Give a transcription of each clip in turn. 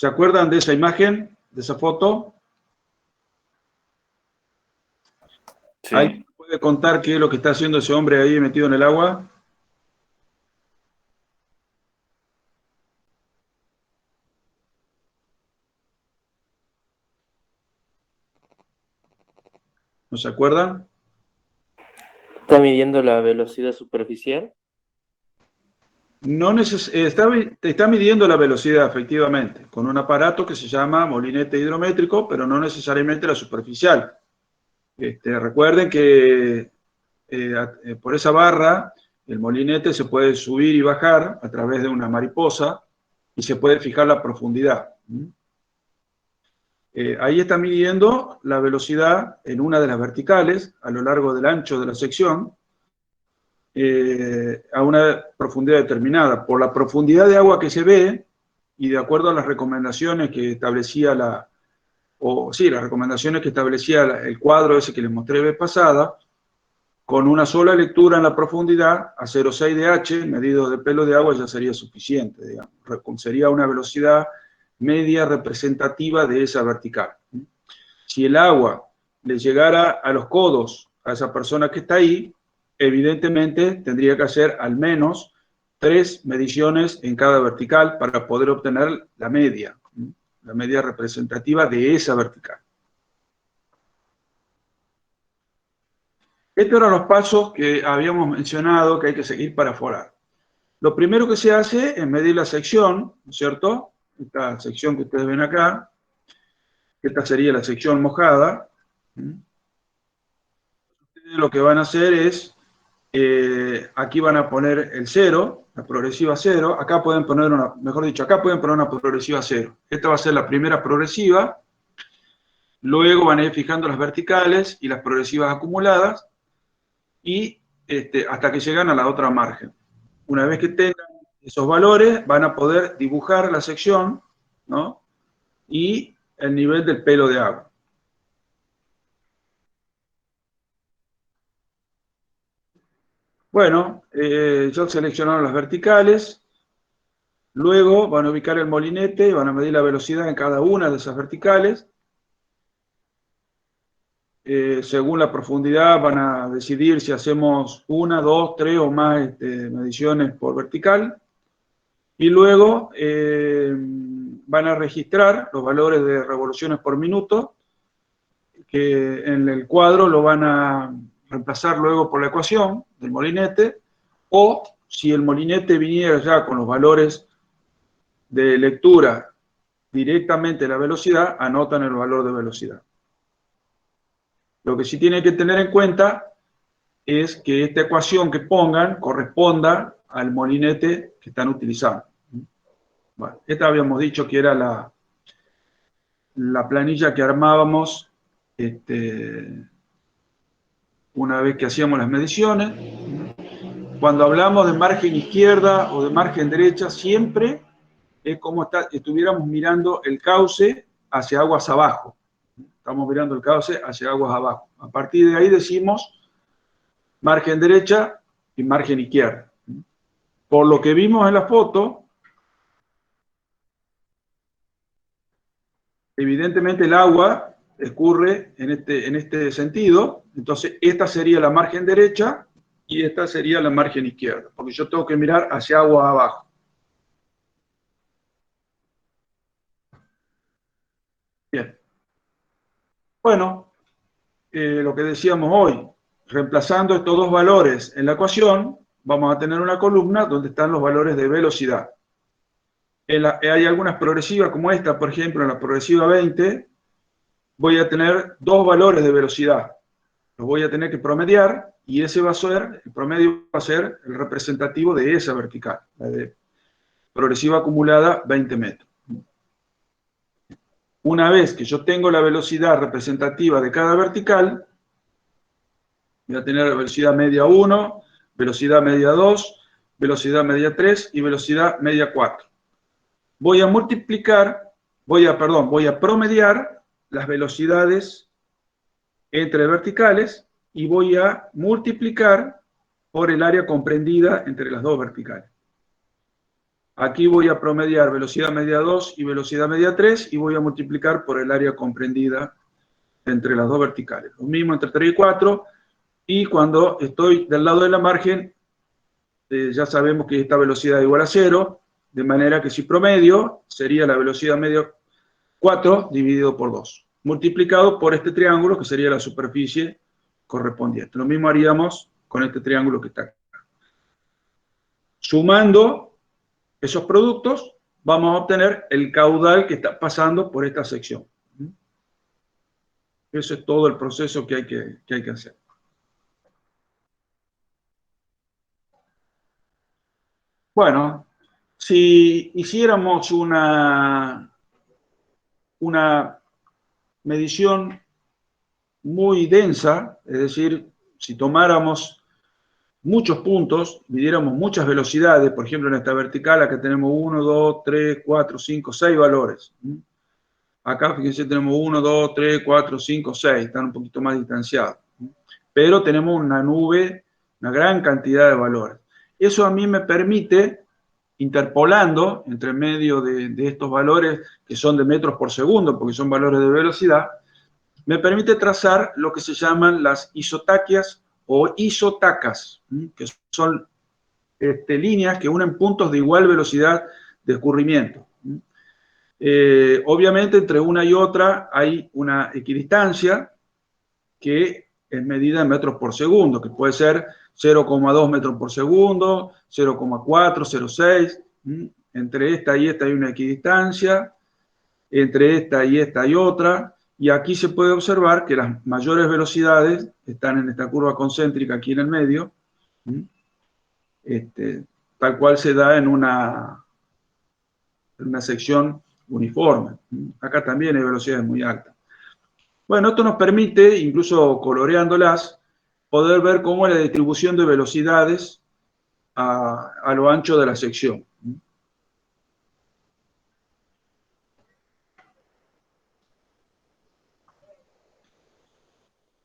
¿Se acuerdan de esa imagen, de esa foto? Sí. ¿Alguien puede contar qué es lo que está haciendo ese hombre ahí metido en el agua? ¿No se acuerdan? ¿Está midiendo la velocidad superficial? No está midiendo la velocidad, efectivamente, con un aparato que se llama molinete hidrométrico, pero no necesariamente la superficial. Recuerden que por esa barra el molinete se puede subir y bajar a través de una mariposa y se puede fijar la profundidad. Ahí está midiendo la velocidad en una de las verticales a lo largo del ancho de la sección a una profundidad determinada. Por la profundidad de agua que se ve y de acuerdo a las recomendaciones que establecía las recomendaciones que establecía el cuadro ese que les mostré la vez pasada, con una sola lectura en la profundidad a 0,6 de H, medido de pelo de agua, ya sería suficiente, digamos. Sería una velocidad media representativa de esa vertical. Si el agua le llegara a los codos a esa persona que está ahí, evidentemente tendría que hacer al menos 3 mediciones en cada vertical para poder obtener la media representativa de esa vertical. Estos eran los pasos que habíamos mencionado que hay que seguir para forar. Lo primero que se hace es medir la sección, ¿no es cierto? Esta sección que ustedes ven acá, esta sería la sección mojada. Lo que van a hacer es, aquí van a poner el 0, la progresiva 0, acá pueden poner acá pueden poner una progresiva 0. Esta va a ser la primera progresiva, luego van a ir fijando las verticales y las progresivas acumuladas, y hasta que llegan a la otra margen. Una vez que tengan esos valores, van a poder dibujar la sección, ¿no? Y el nivel del pelo de agua. Bueno, ya seleccionaron las verticales, luego van a ubicar el molinete, van a medir la velocidad en cada una de esas verticales. Según la profundidad van a decidir si hacemos 1, 2, 3 o más mediciones por vertical. Y luego van a registrar los valores de revoluciones por minuto, que en el cuadro lo van a reemplazar luego por la ecuación del molinete, o si el molinete viniera ya con los valores de lectura directamente de la velocidad, anotan el valor de velocidad. Lo que sí tienen que tener en cuenta es que esta ecuación que pongan corresponda al molinete que están utilizando. Bueno, esta habíamos dicho que era la planilla que armábamos una vez que hacíamos las mediciones. Cuando hablamos de margen izquierda o de margen derecha, siempre es como si estuviéramos mirando el cauce hacia aguas abajo. Estamos mirando el cauce hacia aguas abajo. A partir de ahí decimos margen derecha y margen izquierda. Por lo que vimos en la foto, evidentemente el agua escurre en este sentido, entonces esta sería la margen derecha y esta sería la margen izquierda, porque yo tengo que mirar hacia agua abajo. Bien. Bueno, lo que decíamos hoy, reemplazando estos dos valores en la ecuación, vamos a tener una columna donde están los valores de velocidad. Hay algunas progresivas como esta, por ejemplo, en la progresiva 20, voy a tener dos valores de velocidad. Los voy a tener que promediar y ese va a ser, el promedio va a ser el representativo de esa vertical, la de progresiva acumulada 20 metros. Una vez que yo tengo la velocidad representativa de cada vertical, voy a tener velocidad media 1, velocidad media 2, velocidad media 3 y velocidad media 4. Voy a promediar las velocidades entre verticales y voy a multiplicar por el área comprendida entre las dos verticales. Aquí voy a promediar velocidad media 2 y velocidad media 3 y voy a multiplicar por el área comprendida entre las dos verticales. Lo mismo entre 3 y 4. Y cuando estoy del lado de la margen, ya sabemos que esta velocidad es igual a 0, de manera que si promedio, sería la velocidad media 4 dividido por 2, multiplicado por este triángulo, que sería la superficie correspondiente. Lo mismo haríamos con este triángulo que está acá. Sumando esos productos, vamos a obtener el caudal que está pasando por esta sección. Eso es todo el proceso que hay que hacer. Bueno, si hiciéramos una medición muy densa, es decir, si tomáramos muchos puntos, midiéramos muchas velocidades, por ejemplo en esta vertical acá tenemos 1, 2, 3, 4, 5, 6 valores. Acá fíjense tenemos 1, 2, 3, 4, 5, 6, están un poquito más distanciados. Pero tenemos una nube, una gran cantidad de valores. Eso a mí me permite, interpolando entre medio de estos valores que son de metros por segundo, porque son valores de velocidad, me permite trazar lo que se llaman las isotaquias o isotacas, que son líneas que unen puntos de igual velocidad de escurrimiento. Obviamente entre una y otra hay una equidistancia que es medida en metros por segundo, que puede ser 0,2 metros por segundo, 0,4, 0,6. Entre esta y esta hay una equidistancia, entre esta y esta hay otra, y aquí se puede observar que las mayores velocidades están en esta curva concéntrica aquí en el medio, tal cual se da en una sección uniforme. Acá también hay velocidades muy altas. Bueno, esto nos permite, incluso coloreándolas, poder ver cómo es la distribución de velocidades a lo ancho de la sección.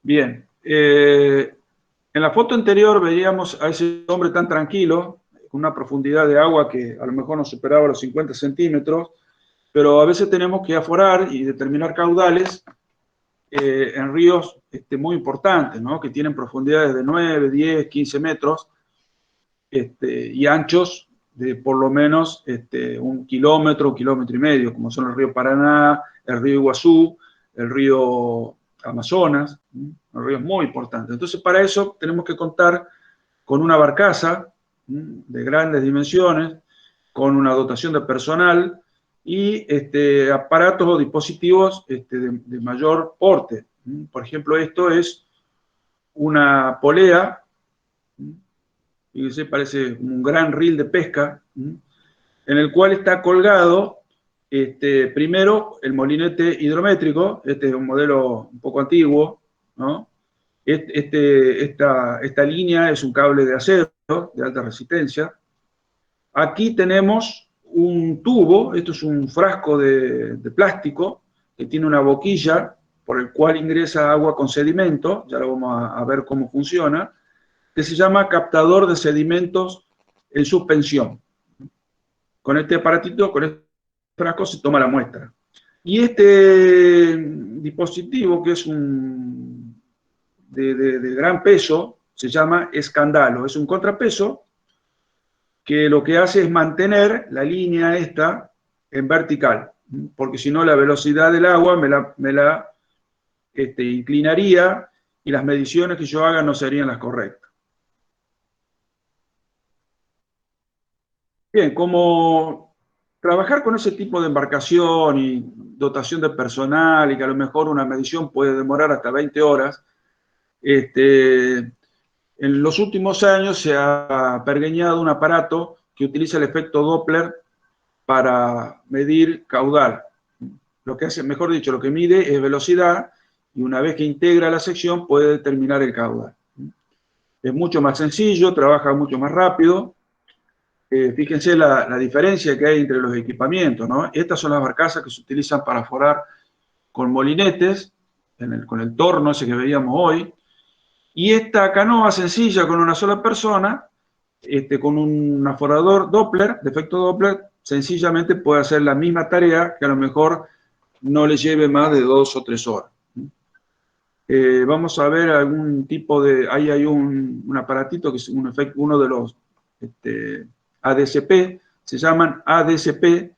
Bien, en la foto anterior veíamos a ese hombre tan tranquilo, con una profundidad de agua que a lo mejor no superaba los 50 centímetros, pero a veces tenemos que aforar y determinar caudales en ríos muy importantes, ¿no? Que tienen profundidades de 9, 10, 15 metros y anchos de por lo menos 1 kilómetro y medio, como son el río Paraná, el río Iguazú, el río Amazonas, ríos muy importantes. Entonces, para eso tenemos que contar con una barcaza de grandes dimensiones, con una dotación de personal y aparatos o dispositivos de mayor porte. Por ejemplo, esto es una polea, fíjense, parece un gran reel de pesca, en el cual está colgado primero el molinete hidrométrico. Este es un modelo un poco antiguo, ¿no? Esta línea es un cable de acero de alta resistencia. Aquí tenemos un tubo, esto es un frasco de plástico que tiene una boquilla por el cual ingresa agua con sedimento, ya lo vamos a ver cómo funciona, que se llama captador de sedimentos en suspensión. Con este aparatito, con este frasco se toma la muestra. Y este dispositivo, que es de gran peso, se llama escandalo. Es un contrapeso que lo que hace es mantener la línea esta en vertical, porque si no la velocidad del agua me la inclinaría y las mediciones que yo haga no serían las correctas. Bien, como trabajar con ese tipo de embarcación y dotación de personal y que a lo mejor una medición puede demorar hasta 20 horas, en los últimos años se ha pergeñado un aparato que utiliza el efecto Doppler para medir caudal. Lo que hace, mejor dicho, lo que mide es velocidad y una vez que integra la sección puede determinar el caudal. Es mucho más sencillo, trabaja mucho más rápido. Fíjense la diferencia que hay entre los equipamientos, ¿no? Estas son las barcazas que se utilizan para aforar con molinetes, con el torno ese que veíamos hoy, y esta canoa sencilla con una sola persona con un aforador Doppler, de efecto Doppler, sencillamente puede hacer la misma tarea que a lo mejor no le lleve más de 2 o 3 horas. Vamos a ver algún tipo de... Ahí hay un aparatito que es uno de los ADCP, se llaman ADCP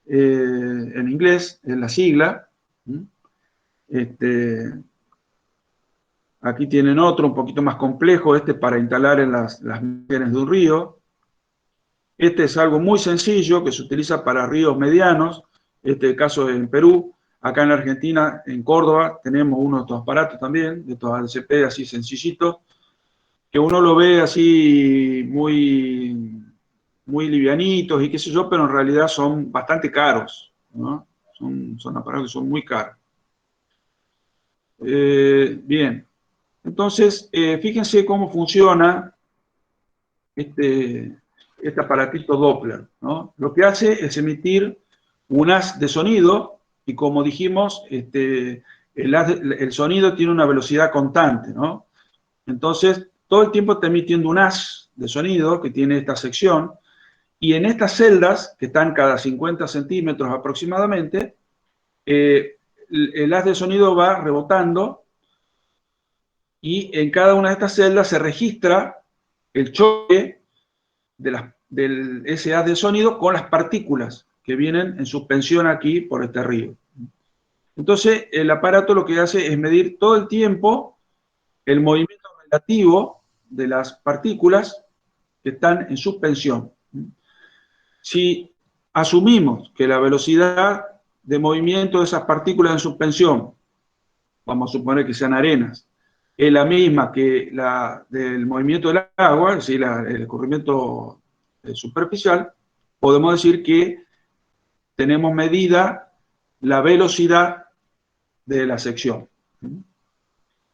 en inglés, es la sigla. Aquí tienen otro un poquito más complejo, para instalar en las márgenes de un río. Este es algo muy sencillo que se utiliza para ríos medianos, este caso es en Perú. Acá en Argentina, en Córdoba, tenemos uno de estos aparatos también, de estos ADCP así sencillitos, que uno lo ve así muy, muy livianitos y qué sé yo, pero en realidad son bastante caros, ¿no? Son aparatos que son muy caros. Bien, entonces, fíjense cómo funciona este aparatito Doppler, ¿no? Lo que hace es emitir un haz de sonido y como dijimos, el sonido tiene una velocidad constante, ¿no? Entonces, todo el tiempo está emitiendo un haz de sonido que tiene esta sección y en estas celdas, que están cada 50 centímetros aproximadamente, el haz de sonido va rebotando y en cada una de estas celdas se registra el choque del ese haz de sonido con las partículas que vienen en suspensión aquí por este río. Entonces, el aparato lo que hace es medir todo el tiempo el movimiento relativo de las partículas que están en suspensión. Si asumimos que la velocidad de movimiento de esas partículas en suspensión, vamos a suponer que sean arenas, es la misma que la del movimiento del agua, es decir, el escurrimiento superficial, podemos decir que tenemos medida la velocidad de la sección.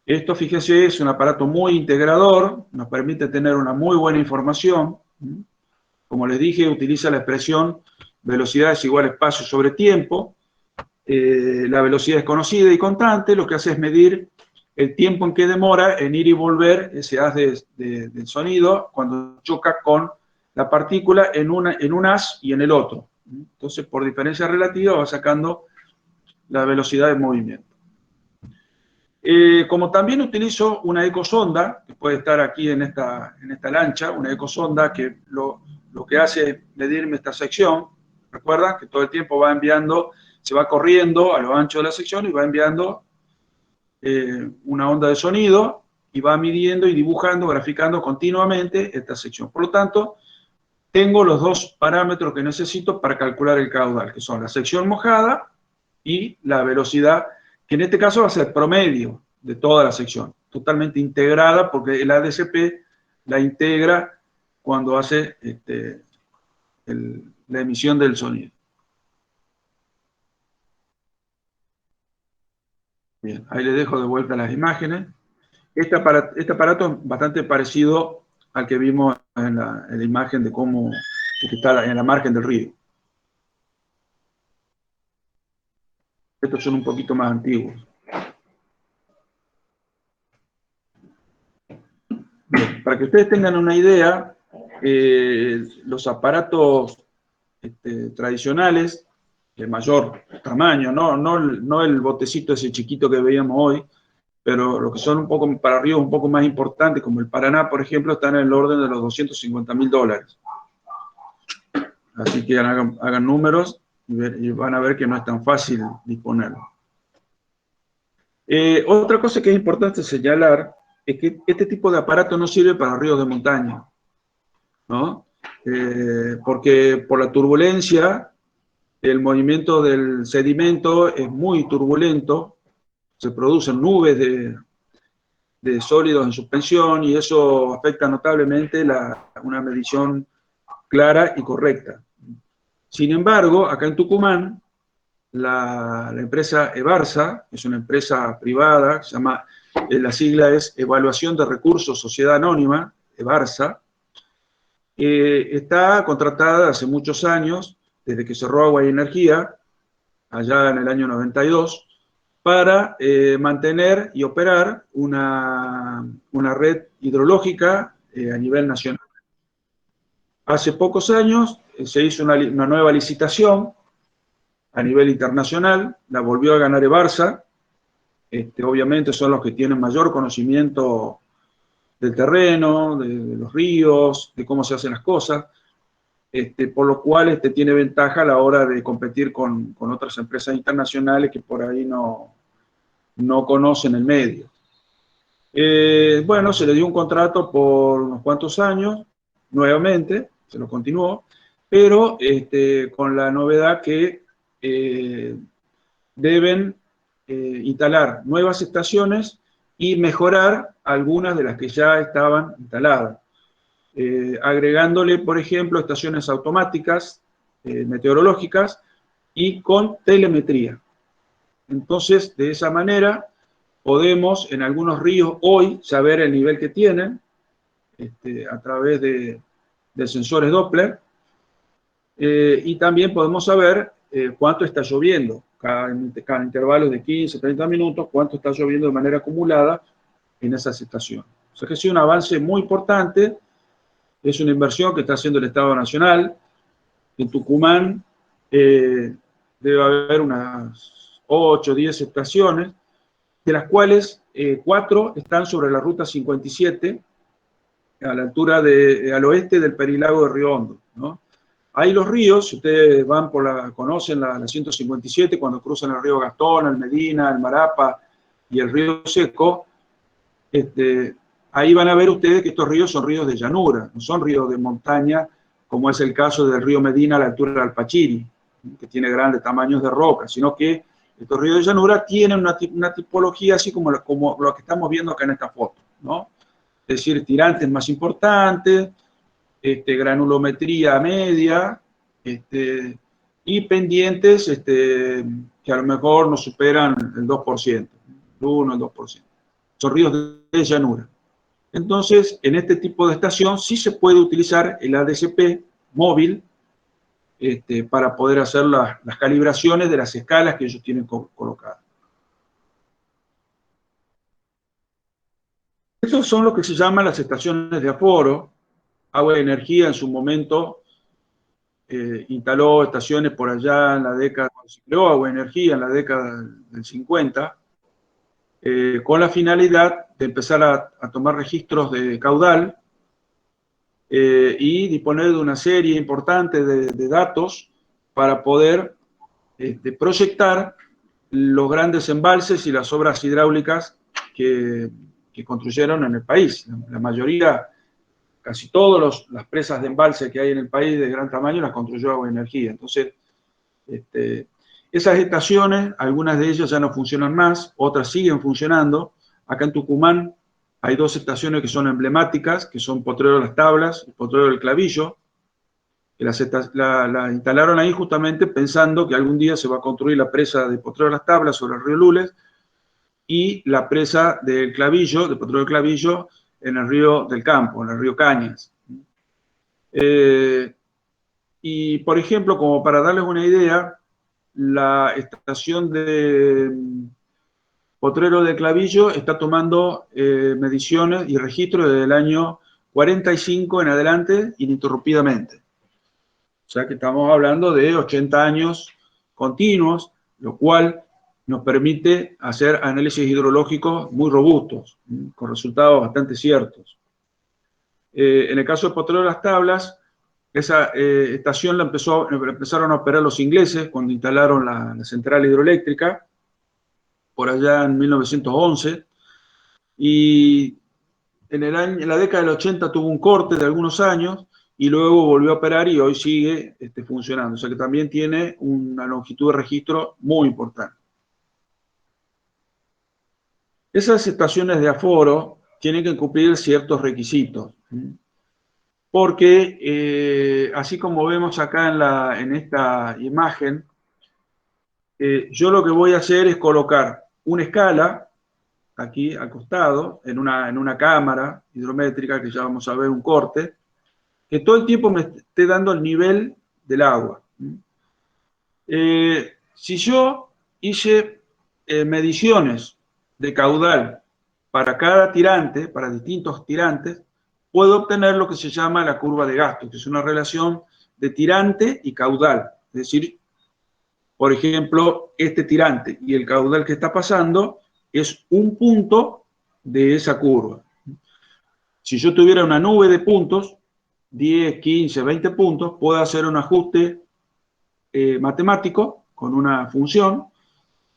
Esto, fíjese, es un aparato muy integrador, nos permite tener una muy buena información. Como les dije, utiliza la expresión velocidad es igual a espacio sobre tiempo. La velocidad es conocida y constante, lo que hace es medir el tiempo en que demora en ir y volver ese haz de sonido cuando choca con la partícula en un haz y en el otro. Entonces, por diferencia relativa, va sacando la velocidad de movimiento. Como también utilizo una ecosonda, que puede estar aquí en esta lancha, una ecosonda que lo que hace es medirme esta sección. Recuerda que todo el tiempo va enviando, se va corriendo a lo ancho de la sección y va enviando una onda de sonido y va midiendo y dibujando, graficando continuamente esta sección. Por lo tanto, tengo los dos parámetros que necesito para calcular el caudal, que son la sección mojada y la velocidad, que en este caso va a ser promedio de toda la sección, totalmente integrada, porque el ADCP la integra cuando hace la emisión del sonido. Bien, ahí le dejo de vuelta las imágenes. Este aparato es bastante parecido al que vimos en la imagen de cómo está en la margen del río. Estos son un poquito más antiguos. Bien, para que ustedes tengan una idea, los aparatos tradicionales de mayor tamaño, no el botecito ese chiquito que veíamos hoy, pero los que son un poco para ríos un poco más importantes, como el Paraná, por ejemplo, están en el orden de los $250.000. Así que hagan números y van a ver que no es tan fácil disponerlo. Otra cosa que es importante señalar es que este tipo de aparato no sirve para ríos de montaña, ¿no? Porque por la turbulencia, el movimiento del sedimento es muy turbulento, se producen nubes de sólidos en suspensión y eso afecta notablemente una medición clara y correcta. Sin embargo, acá en Tucumán, la empresa Evarsa, es una empresa privada, se llama, la sigla es Evaluación de Recursos Sociedad Anónima, Evarsa, está contratada hace muchos años, desde que cerró Agua y Energía, allá en el año 92, para mantener y operar una red hidrológica a nivel nacional. Hace pocos años se hizo una nueva licitación a nivel internacional, la volvió a ganar Ebarsa. Obviamente son los que tienen mayor conocimiento del terreno, de los ríos, de cómo se hacen las cosas, por lo cual tiene ventaja a la hora de competir con otras empresas internacionales que por ahí no conocen el medio. Bueno, se le dio un contrato por unos cuantos años, nuevamente, se lo continuó, pero con la novedad que deben instalar nuevas estaciones y mejorar algunas de las que ya estaban instaladas, agregándole, por ejemplo, estaciones automáticas, meteorológicas y con telemetría. Entonces, de esa manera, podemos en algunos ríos hoy saber el nivel que tienen a través de sensores Doppler, y también podemos saber cuánto está lloviendo, cada intervalo de 15, 30 minutos, cuánto está lloviendo de manera acumulada en esas estaciones. O sea que ha sido un avance muy importante, es una inversión que está haciendo el Estado Nacional. En Tucumán debe haber unas 8 o 10 estaciones, de las cuales 4 están sobre la ruta 57, a la altura al oeste del perilago de Río Hondo, ¿no? Ahí los ríos, si ustedes van conocen la 157, cuando cruzan el río Gastón, el Medina, el Marapa y el río Seco, ahí van a ver ustedes que estos ríos son ríos de llanura, no son ríos de montaña, como es el caso del río Medina a la altura del Alpachiri, que tiene grandes tamaños de roca, sino que estos ríos de llanura tienen una tipología así como lo que estamos viendo acá en esta foto, ¿no? Es decir, tirantes más importantes, granulometría media, y pendientes que a lo mejor no superan el 2%, el 1, el 2%. Son ríos de llanura. Entonces, en este tipo de estación sí se puede utilizar el ADCP móvil para poder hacer las calibraciones de las escalas que ellos tienen colocadas. Estos son lo que se llaman las estaciones de aforo. Agua y Energía en su momento instaló estaciones por allá en la década, cuando se creó Agua y Energía, en la década del 50, con la finalidad de empezar a tomar registros de caudal y disponer de una serie importante de datos para poder proyectar los grandes embalses y las obras hidráulicas que construyeron en el país. La mayoría, casi todas las presas de embalse que hay en el país de gran tamaño las construyó Agua y Energía. Entonces, esas estaciones, algunas de ellas ya no funcionan más, otras siguen funcionando. Acá en Tucumán hay 2 estaciones que son emblemáticas, que son Potrero Las Tablas y Potrero del Clavillo, que la instalaron ahí justamente pensando que algún día se va a construir la presa de Potrero Las Tablas sobre el río Lules y la presa del Clavillo, de Potrero del Clavillo, en el río del Campo, en el río Cañas. Y, por ejemplo, como para darles una idea, la estación de Potrero de Clavillo está tomando mediciones y registros desde el año 45 en adelante ininterrumpidamente. O sea que estamos hablando de 80 años continuos, lo cual nos permite hacer análisis hidrológicos muy robustos, con resultados bastante ciertos. En el caso de Potrero de las Tablas, esa estación empezaron a operar los ingleses cuando instalaron la central hidroeléctrica, por allá en 1911, y en la década del 80 tuvo un corte de algunos años, y luego volvió a operar y hoy sigue funcionando. O sea que también tiene una longitud de registro muy importante. Esas estaciones de aforo tienen que cumplir ciertos requisitos, porque así como vemos acá en esta imagen, yo lo que voy a hacer es colocar una escala aquí al costado, en una cámara hidrométrica, que ya vamos a ver un corte, que todo el tiempo me esté dando el nivel del agua. Si yo hice mediciones de caudal para cada tirante, para distintos tirantes, puedo obtener lo que se llama la curva de gasto, que es una relación de tirante y caudal. Es decir, por ejemplo, este tirante y el caudal que está pasando es un punto de esa curva. Si yo tuviera una nube de puntos, 10, 15, 20 puntos, puedo hacer un ajuste matemático con una función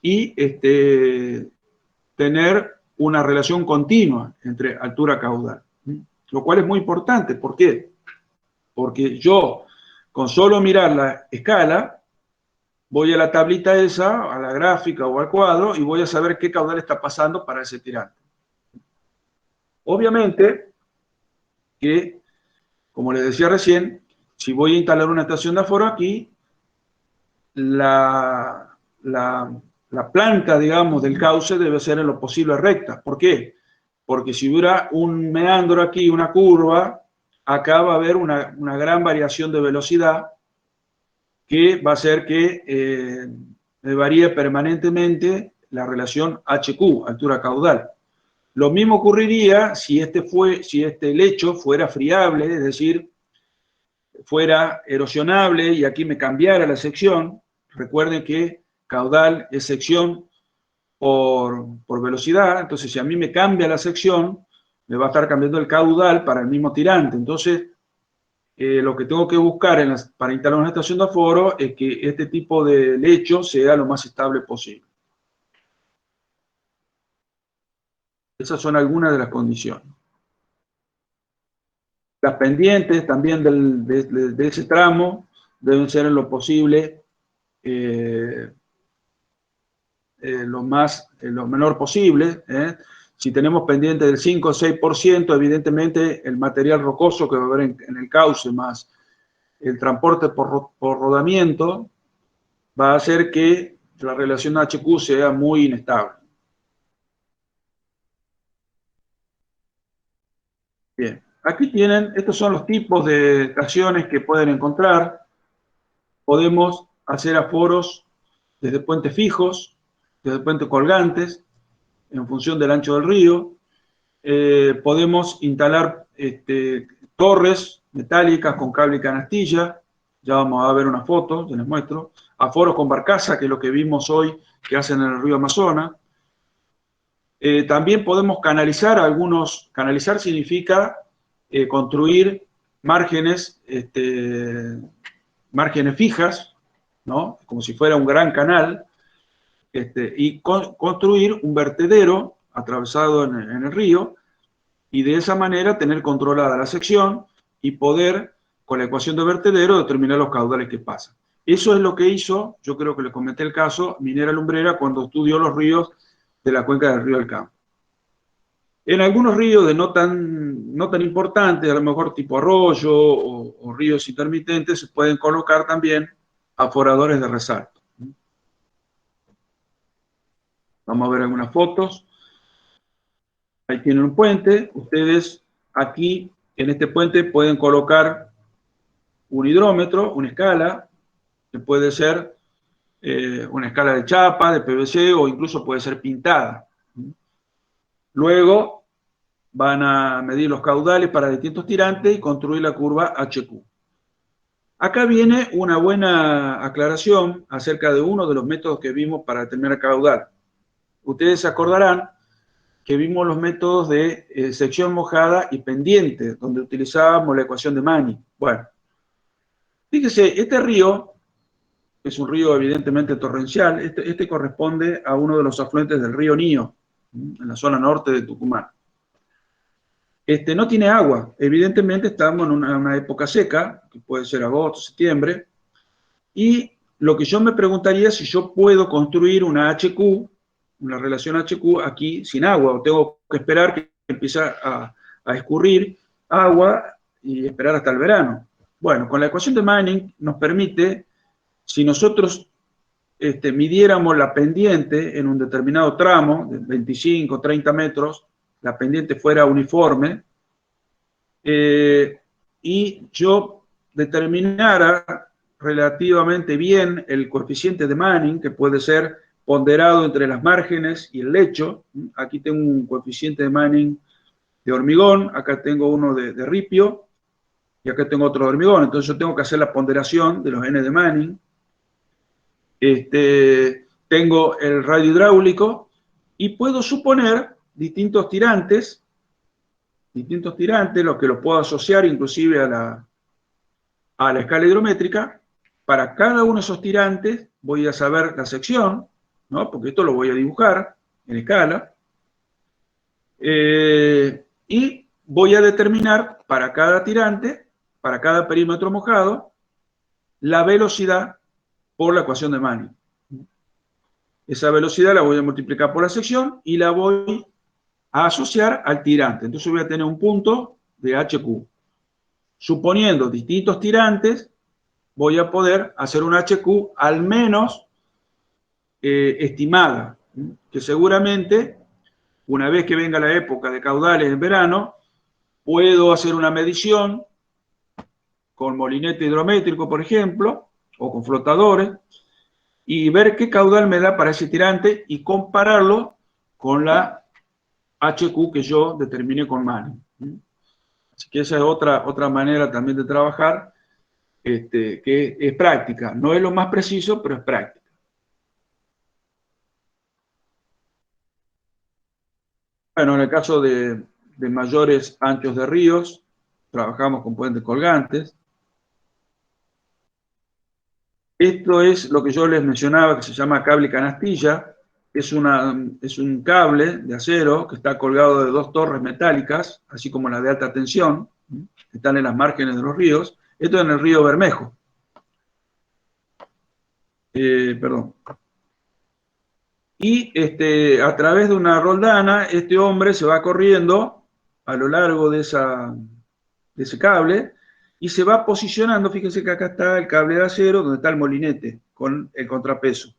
y tener una relación continua entre altura y caudal. Lo cual es muy importante. ¿Por qué? Porque yo, con solo mirar la escala, voy a la tablita esa, a la gráfica o al cuadro, y voy a saber qué caudal está pasando para ese tirante. Obviamente que, como les decía recién, si voy a instalar una estación de aforo aquí, la planta, digamos, del cauce debe ser en lo posible recta. ¿Por qué? Porque si hubiera un meandro aquí, una curva, acá va a haber una gran variación de velocidad que va a hacer que varíe permanentemente la relación HQ, altura caudal. Lo mismo ocurriría si este lecho fuera friable, es decir, fuera erosionable y aquí me cambiara la sección. Recuerden que caudal es sección por velocidad, entonces si a mí me cambia la sección, me va a estar cambiando el caudal para el mismo tirante. Entonces, lo que tengo que buscar para instalar una estación de aforo es que este tipo de lecho sea lo más estable posible. Esas son algunas de las condiciones. Las pendientes también de ese tramo deben ser en lo posible lo menor posible. Si tenemos pendiente del 5 o 6%, evidentemente el material rocoso que va a haber en el cauce más el transporte por rodamiento va a hacer que la relación HQ sea muy inestable. Bien, aquí tienen, estos son los tipos de estaciones que pueden encontrar. Podemos hacer aforos desde puentes fijos, desde puentes colgantes, en función del ancho del río. Podemos instalar torres metálicas con cable y canastilla. Ya vamos a ver una foto, ya les muestro. Aforos con barcaza, que es lo que vimos hoy que hacen en el río Amazonas. También podemos canalizar canalizar significa construir márgenes, márgenes fijas, ¿no? Como si fuera un gran canal, y construir un vertedero atravesado en el río, y de esa manera tener controlada la sección y poder, con la ecuación de vertedero, determinar los caudales que pasan. Eso es lo que hizo, yo creo que les comenté el caso, Minera Lumbrera cuando estudió los ríos de la cuenca del río del Campo. En algunos ríos de no tan importantes, a lo mejor tipo arroyo o ríos intermitentes, se pueden colocar también aforadores de resalto. Vamos a ver algunas fotos. Ahí tienen un puente. Ustedes aquí, en este puente, pueden colocar un hidrómetro, una escala, que puede ser una escala de chapa, de PVC, o incluso puede ser pintada. Luego van a medir los caudales para distintos tirantes y construir la curva HQ. Acá viene una buena aclaración acerca de uno de los métodos que vimos para determinar caudal. Ustedes se acordarán que vimos los métodos de sección mojada y pendiente, donde utilizábamos la ecuación de Manning. Bueno, fíjese, este río es un río evidentemente torrencial. Este corresponde a uno de los afluentes del río Nío, en la zona norte de Tucumán. No tiene agua. Evidentemente estamos en una época seca, que puede ser agosto, septiembre, y lo que yo me preguntaría es si yo puedo construir una HQ, una relación HQ aquí sin agua, o tengo que esperar que empiece a escurrir agua y esperar hasta el verano. Bueno, con la ecuación de Manning nos permite, si nosotros midiéramos la pendiente en un determinado tramo, de 25, 30 metros, la pendiente fuera uniforme, y yo determinara relativamente bien el coeficiente de Manning, que puede ser ponderado entre las márgenes y el lecho. Aquí tengo un coeficiente de Manning de hormigón, acá tengo uno de ripio, y acá tengo otro de hormigón. Entonces yo tengo que hacer la ponderación de los N de Manning. Tengo el radio hidráulico y puedo suponer distintos tirantes, los que los puedo asociar inclusive a la escala hidrométrica. Para cada uno de esos tirantes voy a saber la sección, ¿no? Porque esto lo voy a dibujar en escala. Y voy a determinar para cada tirante, para cada perímetro mojado, la velocidad por la ecuación de Manning. Esa velocidad la voy a multiplicar por la sección y la voy a asociar al tirante. Entonces voy a tener un punto de HQ. Suponiendo distintos tirantes, voy a poder hacer un HQ al menos estimada, que seguramente, una vez que venga la época de caudales en verano, puedo hacer una medición con molinete hidrométrico, por ejemplo, o con flotadores, y ver qué caudal me da para ese tirante y compararlo con la HQ que yo determiné con Manning. Así que esa es otra manera también de trabajar, que es práctica. No es lo más preciso, pero es práctica. Bueno, en el caso de mayores anchos de ríos, trabajamos con puentes colgantes. Esto es lo que yo les mencionaba, que se llama cable canastilla. Es un cable de acero que está colgado de dos torres metálicas, así como las de alta tensión, que están en las márgenes de los ríos. Esto es en el río Bermejo. Perdón. Y a través de una roldana, este hombre se va corriendo a lo largo de ese cable y se va posicionando. Fíjense que acá está el cable de acero, donde está el molinete con el contrapeso.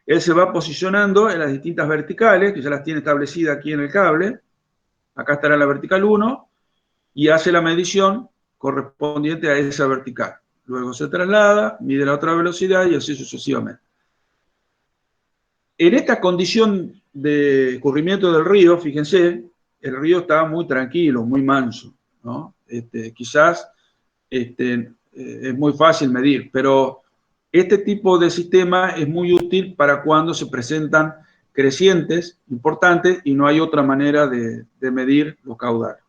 Él se va posicionando en las distintas verticales, que ya las tiene establecidas aquí en el cable. Acá estará la vertical 1 y hace la medición correspondiente a esa vertical. Luego se traslada, mide la otra velocidad y así sucesivamente. En esta condición de escurrimiento del río, fíjense, el río estaba muy tranquilo, muy manso, ¿no? Quizás es muy fácil medir, pero este tipo de sistema es muy útil para cuando se presentan crecientes importantes y no hay otra manera de medir los caudales.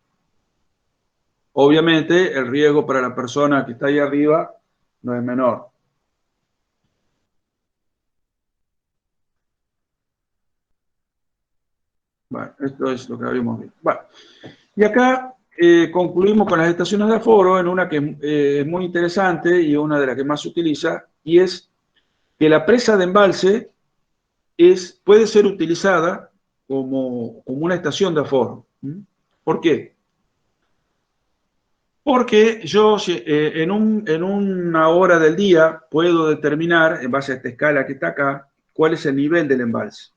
Obviamente, el riesgo para la persona que está ahí arriba no es menor. Bueno, esto es lo que habíamos visto. Bueno, y acá concluimos con las estaciones de aforo en una que es muy interesante y una de las que más se utiliza, y es que la presa de embalse puede ser utilizada como una estación de aforo. ¿Por qué? Porque yo en una hora del día puedo determinar, en base a esta escala que está acá, cuál es el nivel del embalse.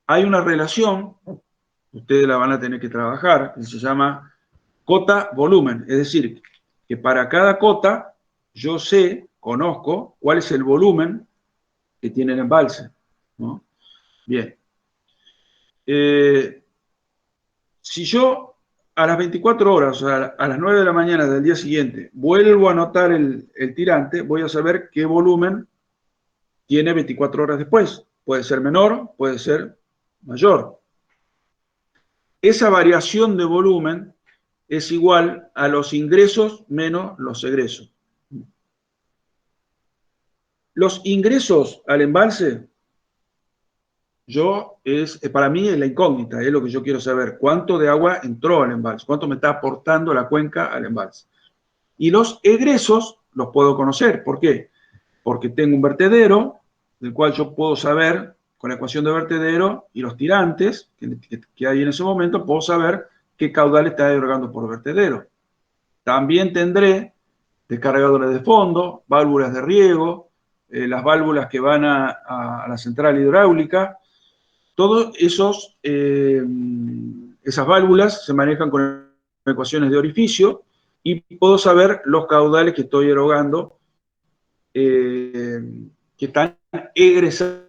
Hay una relación, ustedes la van a tener que trabajar, que se llama cota-volumen. Es decir, que para cada cota yo conozco cuál es el volumen que tiene el embalse, ¿no? Bien. Si yo a las 24 horas, o sea, a las 9 de la mañana del día siguiente, vuelvo a anotar el tirante, voy a saber qué volumen tiene 24 horas después. Puede ser menor, puede ser mayor. Esa variación de volumen es igual a los ingresos menos los egresos. Los ingresos al embalse, para mí es la incógnita, es lo que yo quiero saber. ¿Cuánto de agua entró al embalse? ¿Cuánto me está aportando la cuenca al embalse? Y los egresos los puedo conocer. ¿Por qué? Porque tengo un vertedero, del cual yo puedo saber, con la ecuación de vertedero y los tirantes que hay en ese momento, puedo saber qué caudal está derogando por vertedero. También tendré descargadores de fondo, válvulas de riego, las válvulas que van a la central hidráulica. Todas esas válvulas se manejan con ecuaciones de orificio y puedo saber los caudales que estoy erogando, que están egresando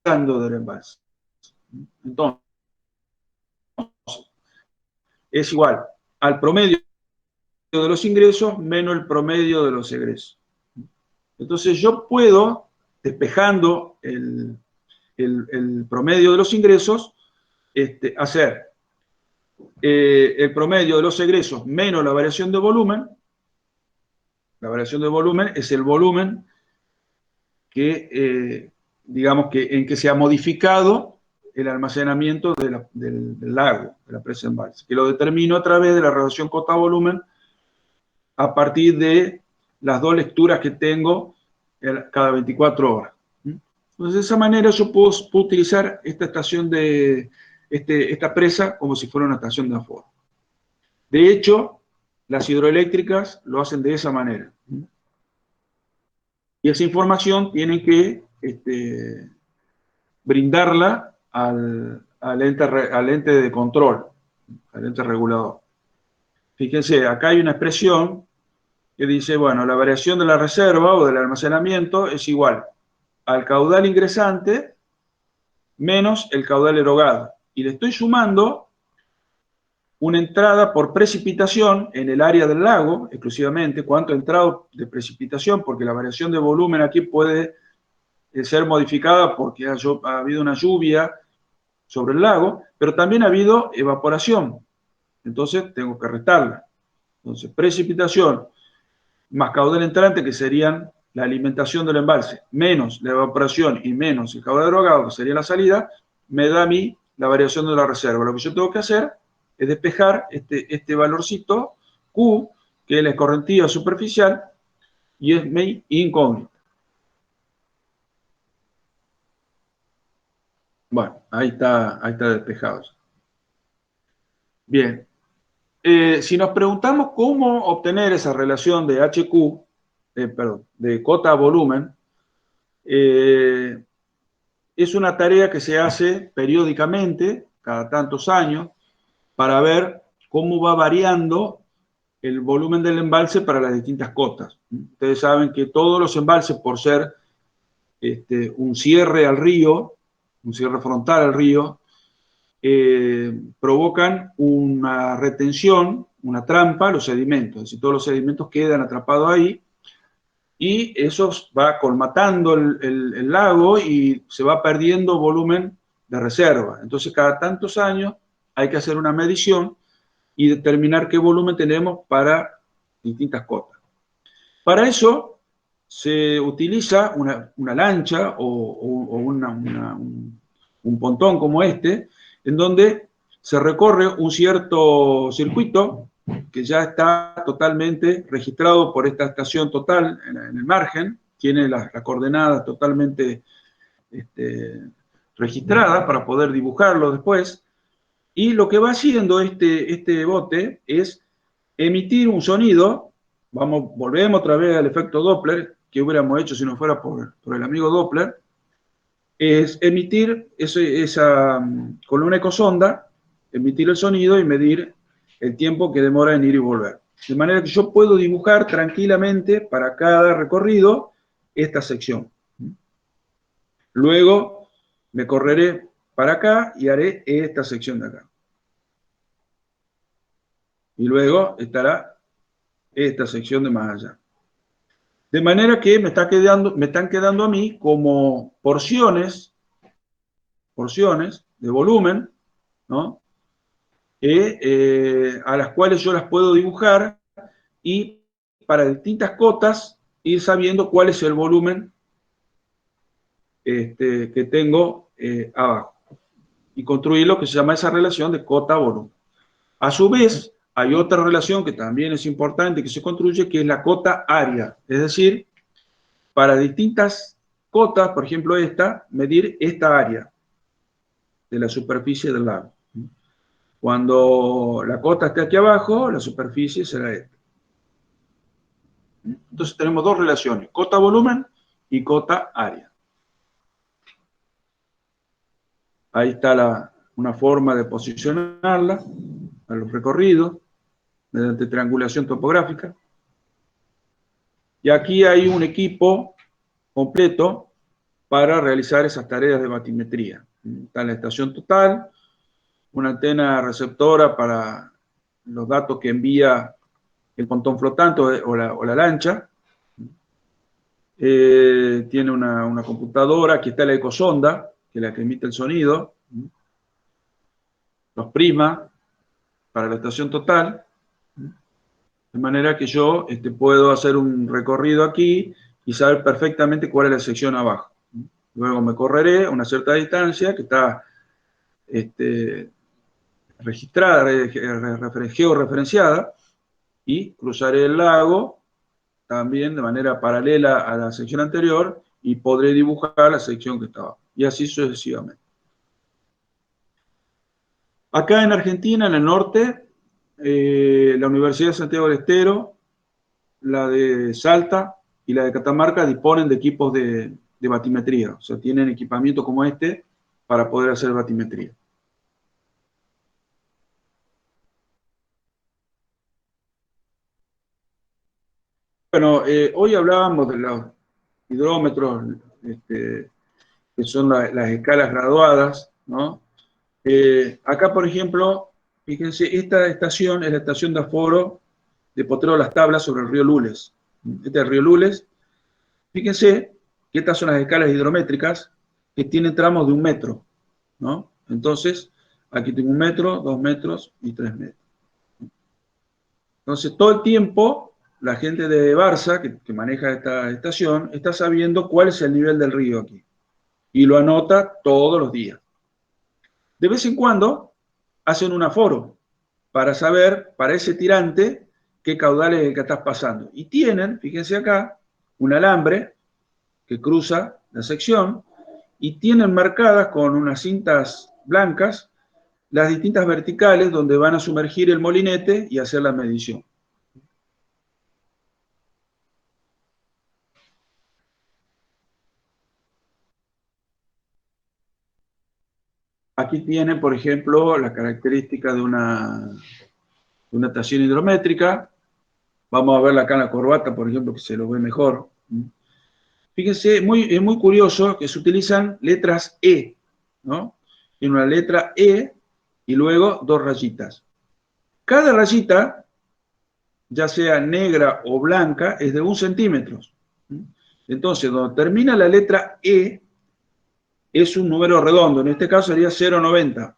del embalse. Entonces, es igual al promedio de los ingresos menos el promedio de los egresos. Entonces yo puedo, despejando el promedio de los ingresos, hacer el promedio de los egresos menos la variación de volumen. La variación de volumen es el volumen que, digamos, en que se ha modificado el almacenamiento del lago, de la presa de embalse, que lo determino a través de la relación cota-volumen a partir de las dos lecturas que tengo cada 24 horas. Entonces, de esa manera yo puedo utilizar esta estación esta presa como si fuera una estación de aforo. De hecho, las hidroeléctricas lo hacen de esa manera. Y esa información tienen que brindarla al ente de control, al ente regulador. Fíjense, acá hay una expresión que dice, bueno, la variación de la reserva o del almacenamiento es igual al caudal ingresante menos el caudal erogado. Y le estoy sumando una entrada por precipitación en el área del lago, exclusivamente, cuánto ha entrado de precipitación, porque la variación de volumen aquí puede ser modificada porque ha habido una lluvia sobre el lago, pero también ha habido evaporación. Entonces tengo que restarla. Entonces, precipitación más caudal entrante, que serían la alimentación del embalse, menos la evaporación y menos el caudal erogado, que sería la salida, me da a mí la variación de la reserva. Lo que yo tengo que hacer es despejar este valorcito Q, que es la escorrentía superficial, y es mi incógnita. Bueno, ahí está despejado. Bien. Si nos preguntamos cómo obtener esa relación de HQ, de cota a volumen, es una tarea que se hace periódicamente, cada tantos años, para ver cómo va variando el volumen del embalse para las distintas cotas. Ustedes saben que todos los embalses, por ser un cierre al río, un cierre frontal al río, provocan una retención, una trampa a los sedimentos. Es decir, todos los sedimentos quedan atrapados ahí y eso va colmatando el lago y se va perdiendo volumen de reserva. Entonces, cada tantos años hay que hacer una medición y determinar qué volumen tenemos para distintas cotas. Para eso se utiliza una lancha o un pontón como este, en donde se recorre un cierto circuito que ya está totalmente registrado por esta estación total en el margen, tiene las coordenadas totalmente registradas para poder dibujarlo después, y lo que va haciendo este bote es emitir un sonido. Volvemos otra vez al efecto Doppler, que hubiéramos hecho si no fuera por el amigo Doppler, es emitir con una ecosonda, emitir el sonido y medir el tiempo que demora en ir y volver. De manera que yo puedo dibujar tranquilamente para cada recorrido esta sección. Luego me correré para acá y haré esta sección de acá. Y luego estará esta sección de más allá. De manera que me están quedando a mí como porciones de volumen, ¿no? A las cuales yo las puedo dibujar y para distintas cotas ir sabiendo cuál es el volumen que tengo abajo y construir lo que se llama esa relación de cota-volumen. A su vez, hay otra relación que también es importante que se construye, que es la cota-área, es decir, para distintas cotas, por ejemplo medir esta área de la superficie del lago. Cuando la cota esté aquí abajo, la superficie será esta. Entonces tenemos dos relaciones, cota-volumen y cota-área. Ahí está una forma de posicionarla a los recorridos mediante triangulación topográfica. Y aquí hay un equipo completo para realizar esas tareas de batimetría. Está la estación total, una antena receptora para los datos que envía el pontón flotante o la lancha. Tiene una computadora, aquí está la ecosonda, que es la que emite el sonido, los prismas para la estación total, de manera que yo puedo hacer un recorrido aquí y saber perfectamente cuál es la sección abajo. Luego me correré a una cierta distancia que está registrada, georreferenciada, y cruzaré el lago también de manera paralela a la sección anterior y podré dibujar la sección que estaba. Y así sucesivamente. Acá en Argentina, en el norte, la Universidad de Santiago del Estero, la de Salta y la de Catamarca disponen de equipos de batimetría. O sea, tienen equipamiento como este para poder hacer batimetría. Bueno, hoy hablábamos de los hidrómetros, que son las escalas graduadas, ¿no? Acá, por ejemplo, fíjense, esta estación es la estación de aforo de Potrero Las Tablas sobre el río Lules. Este es el río Lules. Fíjense que estas son las escalas hidrométricas que tienen tramos de 1 metro, ¿no? Entonces, aquí tengo 1 metro, 2 metros y 3 metros. Entonces, todo el tiempo, la gente de Barça, que maneja esta estación, está sabiendo cuál es el nivel del río aquí. Y lo anota todos los días. De vez en cuando, hacen un aforo para saber, para ese tirante, qué caudal es el que estás pasando. Y tienen, fíjense acá, un alambre que cruza la sección y tienen marcadas con unas cintas blancas las distintas verticales donde van a sumergir el molinete y hacer la medición. Aquí tienen, por ejemplo, la característica de una estación hidrométrica. Vamos a verla acá en la corbata, por ejemplo, que se lo ve mejor. Fíjense, es muy curioso que se utilizan letras E, ¿no? Tiene una letra E y luego 2 rayitas. Cada rayita, ya sea negra o blanca, es de 1 centímetro. Entonces, donde termina la letra E, es un número redondo. En este caso sería 0,90.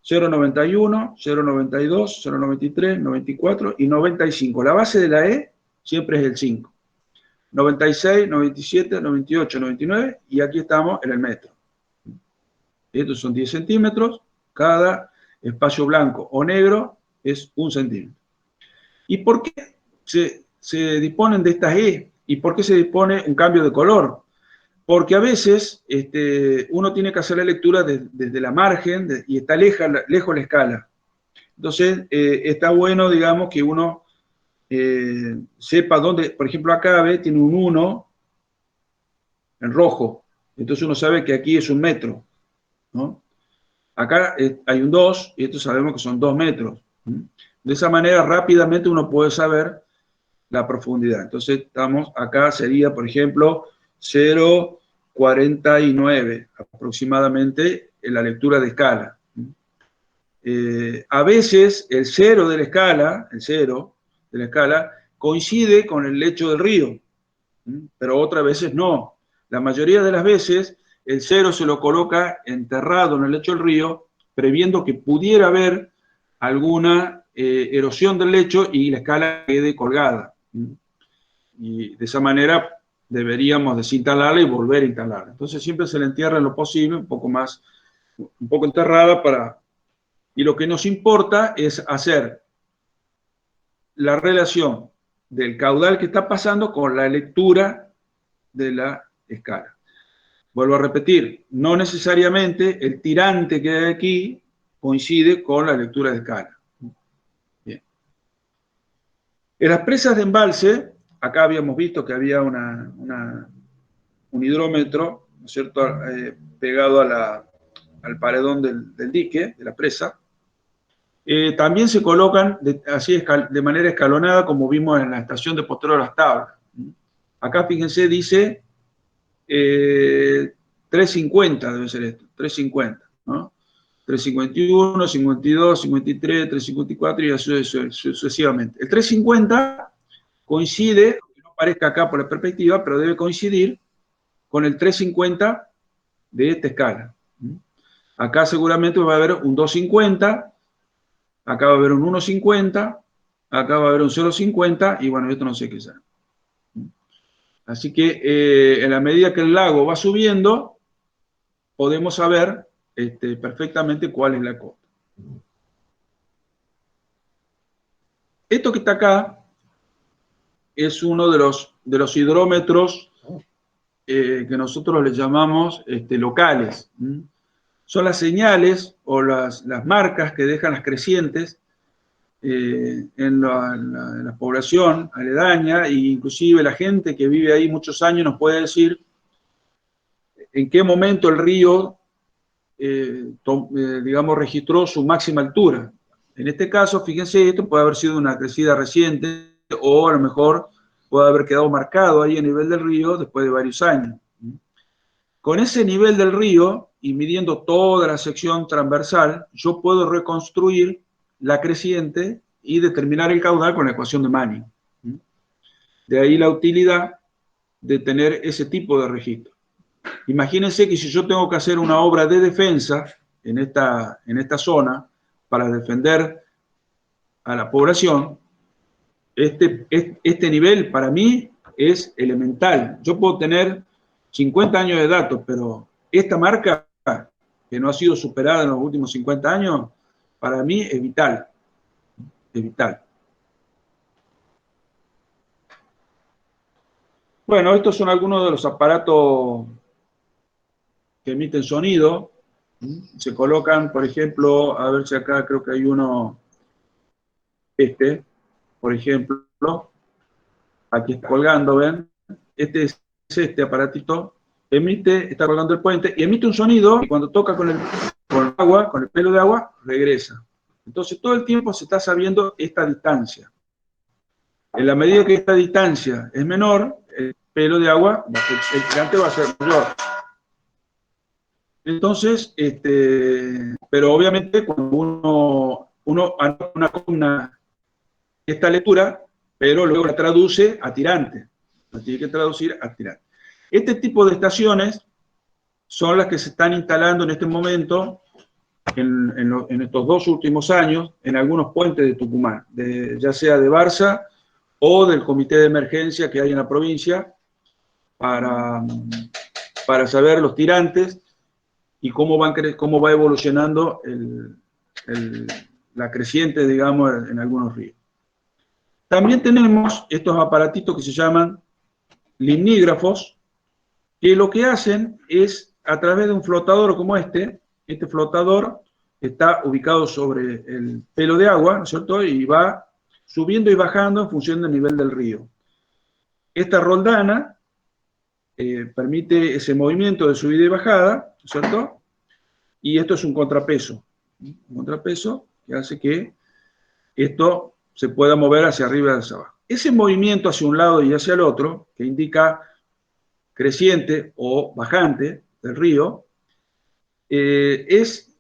0,91, 0,92, 0,93, 94 y 95. La base de la E siempre es el 5. 96, 97, 98, 99 y aquí estamos en el metro. Estos son 10 centímetros, cada espacio blanco o negro es 1 centímetro. ¿Y por qué se disponen de estas E? ¿Y por qué se dispone un cambio de color? Porque a veces uno tiene que hacer la lectura desde la margen y está lejos la escala. Entonces, está bueno, digamos, que uno sepa dónde, por ejemplo, acá tiene un 1 en rojo, entonces uno sabe que aquí es 1 metro, ¿no? Acá hay un 2 y esto sabemos que son 2 metros. De esa manera rápidamente uno puede saber la profundidad. Entonces estamos acá, sería por ejemplo 0,49 aproximadamente en la lectura de escala. A veces el 0 de la escala, coincide con el lecho del río, pero otras veces no. La mayoría de las veces el 0 se lo coloca enterrado en el lecho del río, previendo que pudiera haber alguna erosión del lecho y la escala quede colgada. Y de esa manera deberíamos desinstalarla y volver a instalarla. Entonces siempre se la entierra en lo posible, un poco enterrada para... Y lo que nos importa es hacer la relación del caudal que está pasando con la lectura de la escala. Vuelvo a repetir, no necesariamente el tirante que hay aquí coincide con la lectura de escala. Bien. En las presas de embalse, acá habíamos visto que había un hidrómetro, ¿no es cierto?, pegado al paredón del dique, de la presa. También se colocan así de manera escalonada, como vimos en la estación de Potrero Las Tablas. Acá, fíjense, dice 350, debe ser esto, 350, ¿no? 351, 52, 53, 354 y así sucesivamente. El 350 coincide, aunque no parezca acá por la perspectiva, pero debe coincidir con el 350 de esta escala. Acá seguramente va a haber un 250, acá va a haber un 150, acá va a haber un 050 y bueno, esto no sé qué sea. Así que en la medida que el lago va subiendo, podemos saber perfectamente cuál es la cota. Esto que está acá es uno de los hidrómetros que nosotros le llamamos locales. Son las señales o las marcas que dejan las crecientes en la población aledaña, e inclusive la gente que vive ahí muchos años nos puede decir en qué momento el río, digamos, registró su máxima altura. En este caso, fíjense, esto puede haber sido una crecida reciente o a lo mejor puede haber quedado marcado ahí a nivel del río después de varios años. Con ese nivel del río y midiendo toda la sección transversal, yo puedo reconstruir la creciente y determinar el caudal con la ecuación de Manning. De ahí la utilidad de tener ese tipo de registro. Imagínense que si yo tengo que hacer una obra de defensa en esta zona para defender a la población, este nivel para mí es elemental. Yo puedo tener 50 años de datos, pero esta marca, que no ha sido superada en los últimos 50 años, para mí es vital. Es vital. Bueno, estos son algunos de los aparatos que emiten sonido. Se colocan, por ejemplo, a ver si acá creo que hay uno, por ejemplo, aquí está colgando, ¿ven? Este es este aparatito, está colgando el puente y emite un sonido y cuando toca con el agua, con el pelo de agua, regresa. Entonces todo el tiempo se está sabiendo esta distancia. En la medida que esta distancia es menor, el pelo de agua, el tirante va a ser mayor. Entonces, pero obviamente cuando uno anota esta lectura, pero luego la traduce a tirante. La tiene que traducir a tirante. Este tipo de estaciones son las que se están instalando en este momento, en estos 2 últimos años, en algunos puentes de Tucumán, ya sea de Barça o del comité de emergencia que hay en la provincia, para saber los tirantes y cómo va evolucionando la creciente, digamos, en algunos ríos. También tenemos estos aparatitos que se llaman limnígrafos, que lo que hacen es, a través de un flotador como este flotador está ubicado sobre el pelo de agua, ¿no es cierto? Y va subiendo y bajando en función del nivel del río. Esta roldana permite ese movimiento de subida y bajada, ¿no es cierto? Y esto es un contrapeso que hace que esto se pueda mover hacia arriba y hacia abajo. Ese movimiento hacia un lado y hacia el otro, que indica creciente o bajante del río, es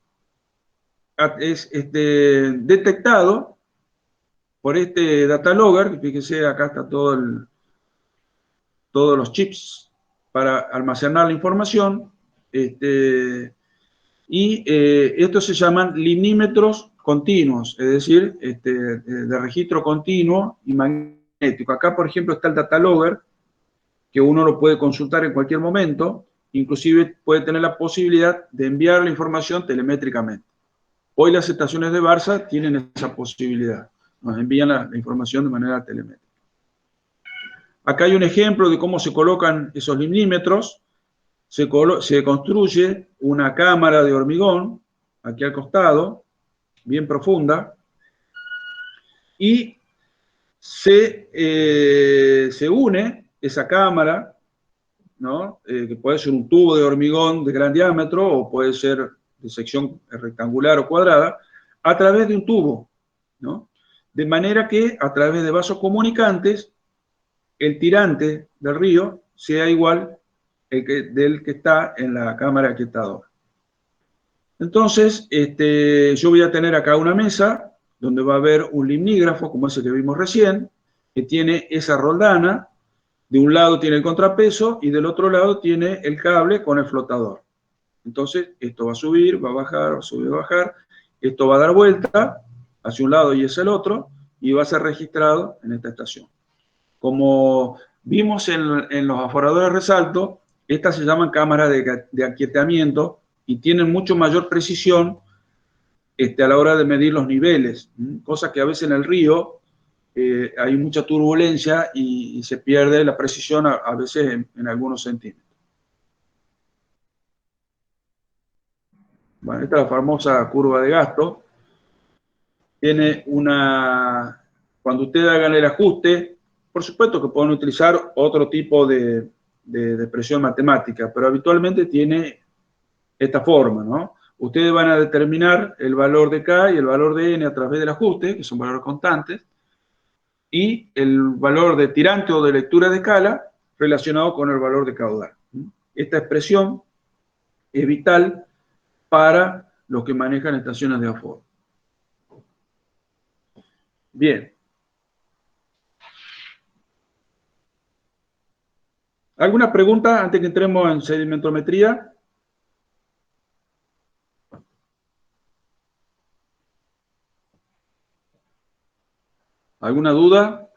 detectado por este data logger. Fíjense, acá está todos los chips para almacenar la información, y estos se llaman limnímetros continuos, es decir, de registro continuo y magnético. Acá, por ejemplo, está el data logger, que uno lo puede consultar en cualquier momento, inclusive puede tener la posibilidad de enviar la información telemétricamente. Hoy las estaciones de Barça tienen esa posibilidad, nos envían la información de manera telemétrica. Acá hay un ejemplo de cómo se colocan esos limnímetros. Se construye una cámara de hormigón, aquí al costado, bien profunda, y se une esa cámara, ¿no? Que puede ser un tubo de hormigón de gran diámetro o puede ser de sección rectangular o cuadrada, a través de un tubo, ¿no? De manera que a través de vasos comunicantes el tirante del río sea igual del que está en la cámara quietadora. Entonces, yo voy a tener acá una mesa donde va a haber un limnígrafo, como ese que vimos recién, que tiene esa roldana. De un lado tiene el contrapeso y del otro lado tiene el cable con el flotador. Entonces, esto va a subir, va a bajar, va a subir, va a bajar. Esto va a dar vuelta hacia un lado y hacia el otro y va a ser registrado en esta estación. Como vimos en los aforadores de resalto, estas se llaman cámaras de aquietamiento y tienen mucho mayor precisión a la hora de medir los niveles, cosa que a veces en el río hay mucha turbulencia y se pierde la precisión a veces en algunos centímetros. Bueno, esta es la famosa curva de gasto. Tiene una... Cuando ustedes hagan el ajuste, por supuesto que pueden utilizar otro tipo de expresión matemática, pero habitualmente tiene esta forma, ¿no? Ustedes van a determinar el valor de K y el valor de N a través del ajuste, que son valores constantes, y el valor de tirante o de lectura de escala relacionado con el valor de caudal. Esta expresión es vital para los que manejan estaciones de aforo. Bien. ¿Alguna pregunta antes que entremos en sedimentometría? ¿Alguna duda?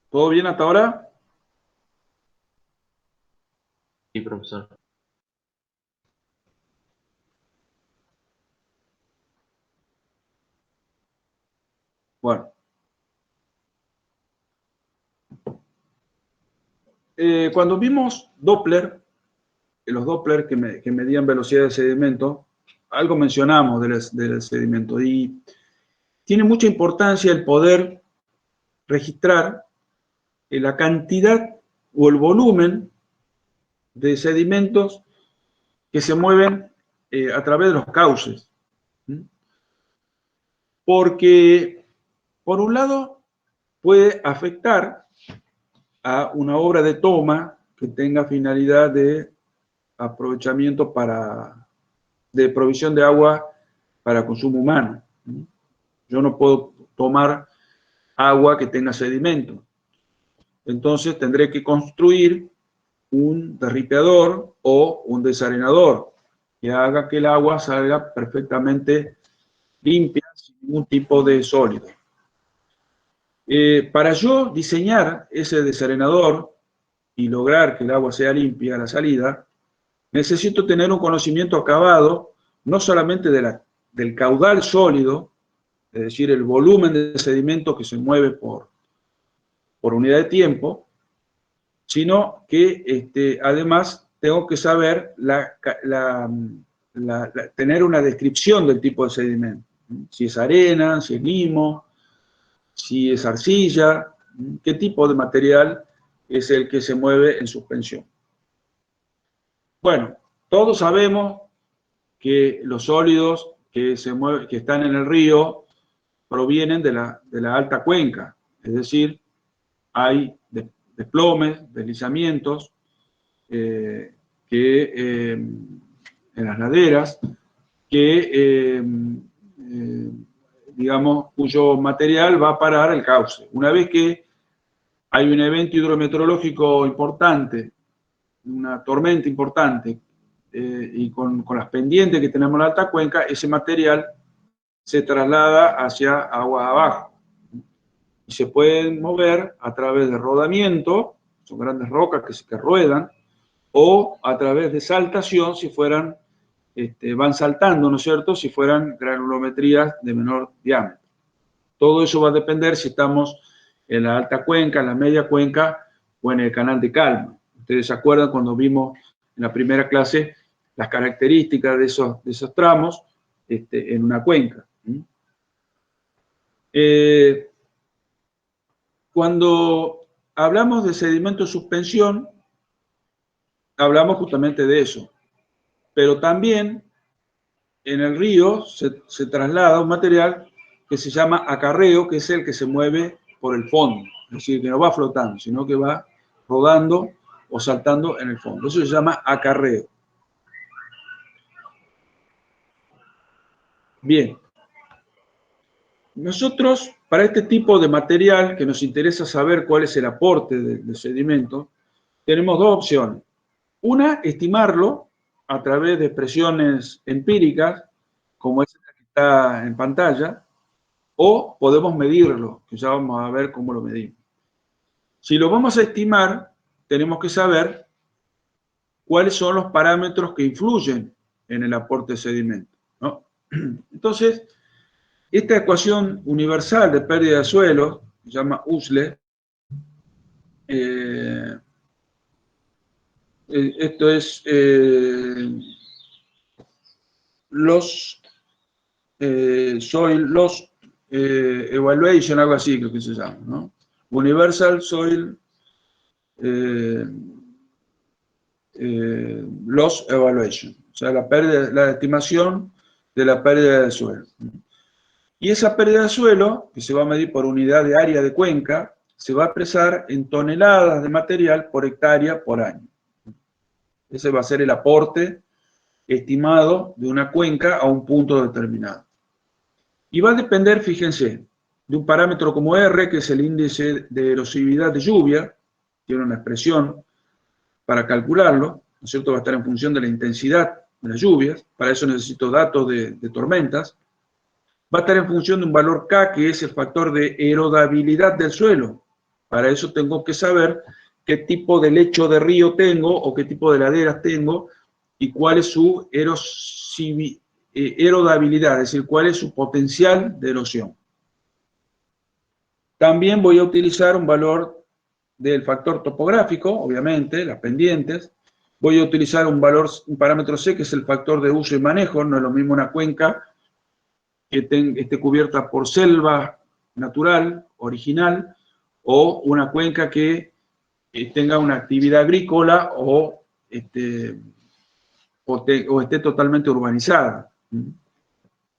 ¿Todo bien hasta ahora? Sí, profesor. Bueno. Cuando vimos Doppler, los Doppler que medían velocidad de sedimento, algo mencionamos del sedimento y tiene mucha importancia el poder registrar la cantidad o el volumen de sedimentos que se mueven a través de los cauces. Porque, por un lado, puede afectar a una obra de toma que tenga finalidad de aprovechamiento de provisión de agua para consumo humano. Yo no puedo tomar agua que tenga sedimento. Entonces tendré que construir un derripeador o un desarenador que haga que el agua salga perfectamente limpia, sin ningún tipo de sólido. Para yo diseñar ese desarenador y lograr que el agua sea limpia a la salida, necesito tener un conocimiento acabado, no solamente del caudal sólido, es decir, el volumen de sedimento que se mueve por unidad de tiempo, sino que además tengo que saber tener una descripción del tipo de sedimento. Si es arena, si es limo, si es arcilla, qué tipo de material es el que se mueve en suspensión. Bueno, todos sabemos que los sólidos que están en el río provienen de la alta cuenca, es decir, hay desplomes, deslizamientos en las laderas digamos, cuyo material va a parar el cauce. Una vez que hay un evento hidrometeorológico importante, una tormenta importante, y con las pendientes que tenemos en la alta cuenca, ese material se traslada hacia aguas abajo. Y se pueden mover a través de rodamiento, son grandes rocas que ruedan, o a través de saltación, si fueran, van saltando, ¿no es cierto?, si fueran granulometrías de menor diámetro. Todo eso va a depender si estamos en la alta cuenca, en la media cuenca o en el canal de calma. Ustedes se acuerdan cuando vimos en la primera clase las características de esos tramos en una cuenca. Cuando hablamos de sedimento de suspensión, hablamos justamente de eso. Pero también en el río se traslada un material que se llama acarreo, que es el que se mueve por el fondo. Es decir, que no va flotando, sino que va rodando o saltando en el fondo. Eso se llama acarreo. Bien. Nosotros, para este tipo de material que nos interesa saber cuál es el aporte del sedimento, tenemos dos opciones. Una, estimarlo a través de expresiones empíricas, como esta que está en pantalla, o podemos medirlo, que ya vamos a ver cómo lo medimos. Si lo vamos a estimar, tenemos que saber cuáles son los parámetros que influyen en el aporte de sedimento, ¿no? Entonces, esta ecuación universal de pérdida de suelo, se llama USLE, esto es Soil Loss Evaluation, algo así creo que se llama, ¿no? Universal Soil Loss Evaluation, o sea, la estimación de la pérdida de suelo. Y esa pérdida de suelo, que se va a medir por unidad de área de cuenca, se va a expresar en toneladas de material por hectárea por año. Ese va a ser el aporte estimado de una cuenca a un punto determinado. Y va a depender, fíjense, de un parámetro como R, que es el índice de erosividad de lluvia, tiene una expresión para calcularlo, ¿no es cierto? Va a estar en función de la intensidad de las lluvias, para eso necesito datos de tormentas. Va a estar en función de un valor K, que es el factor de erodabilidad del suelo. Para eso tengo que saber qué tipo de lecho de río tengo o qué tipo de laderas tengo y cuál es su erodabilidad, es decir, cuál es su potencial de erosión. También voy a utilizar un valor del factor topográfico, obviamente, las pendientes. Voy a utilizar un parámetro C, que es el factor de uso y manejo. No es lo mismo una cuenca que esté cubierta por selva natural, original, o una cuenca que tenga una actividad agrícola o esté totalmente urbanizada.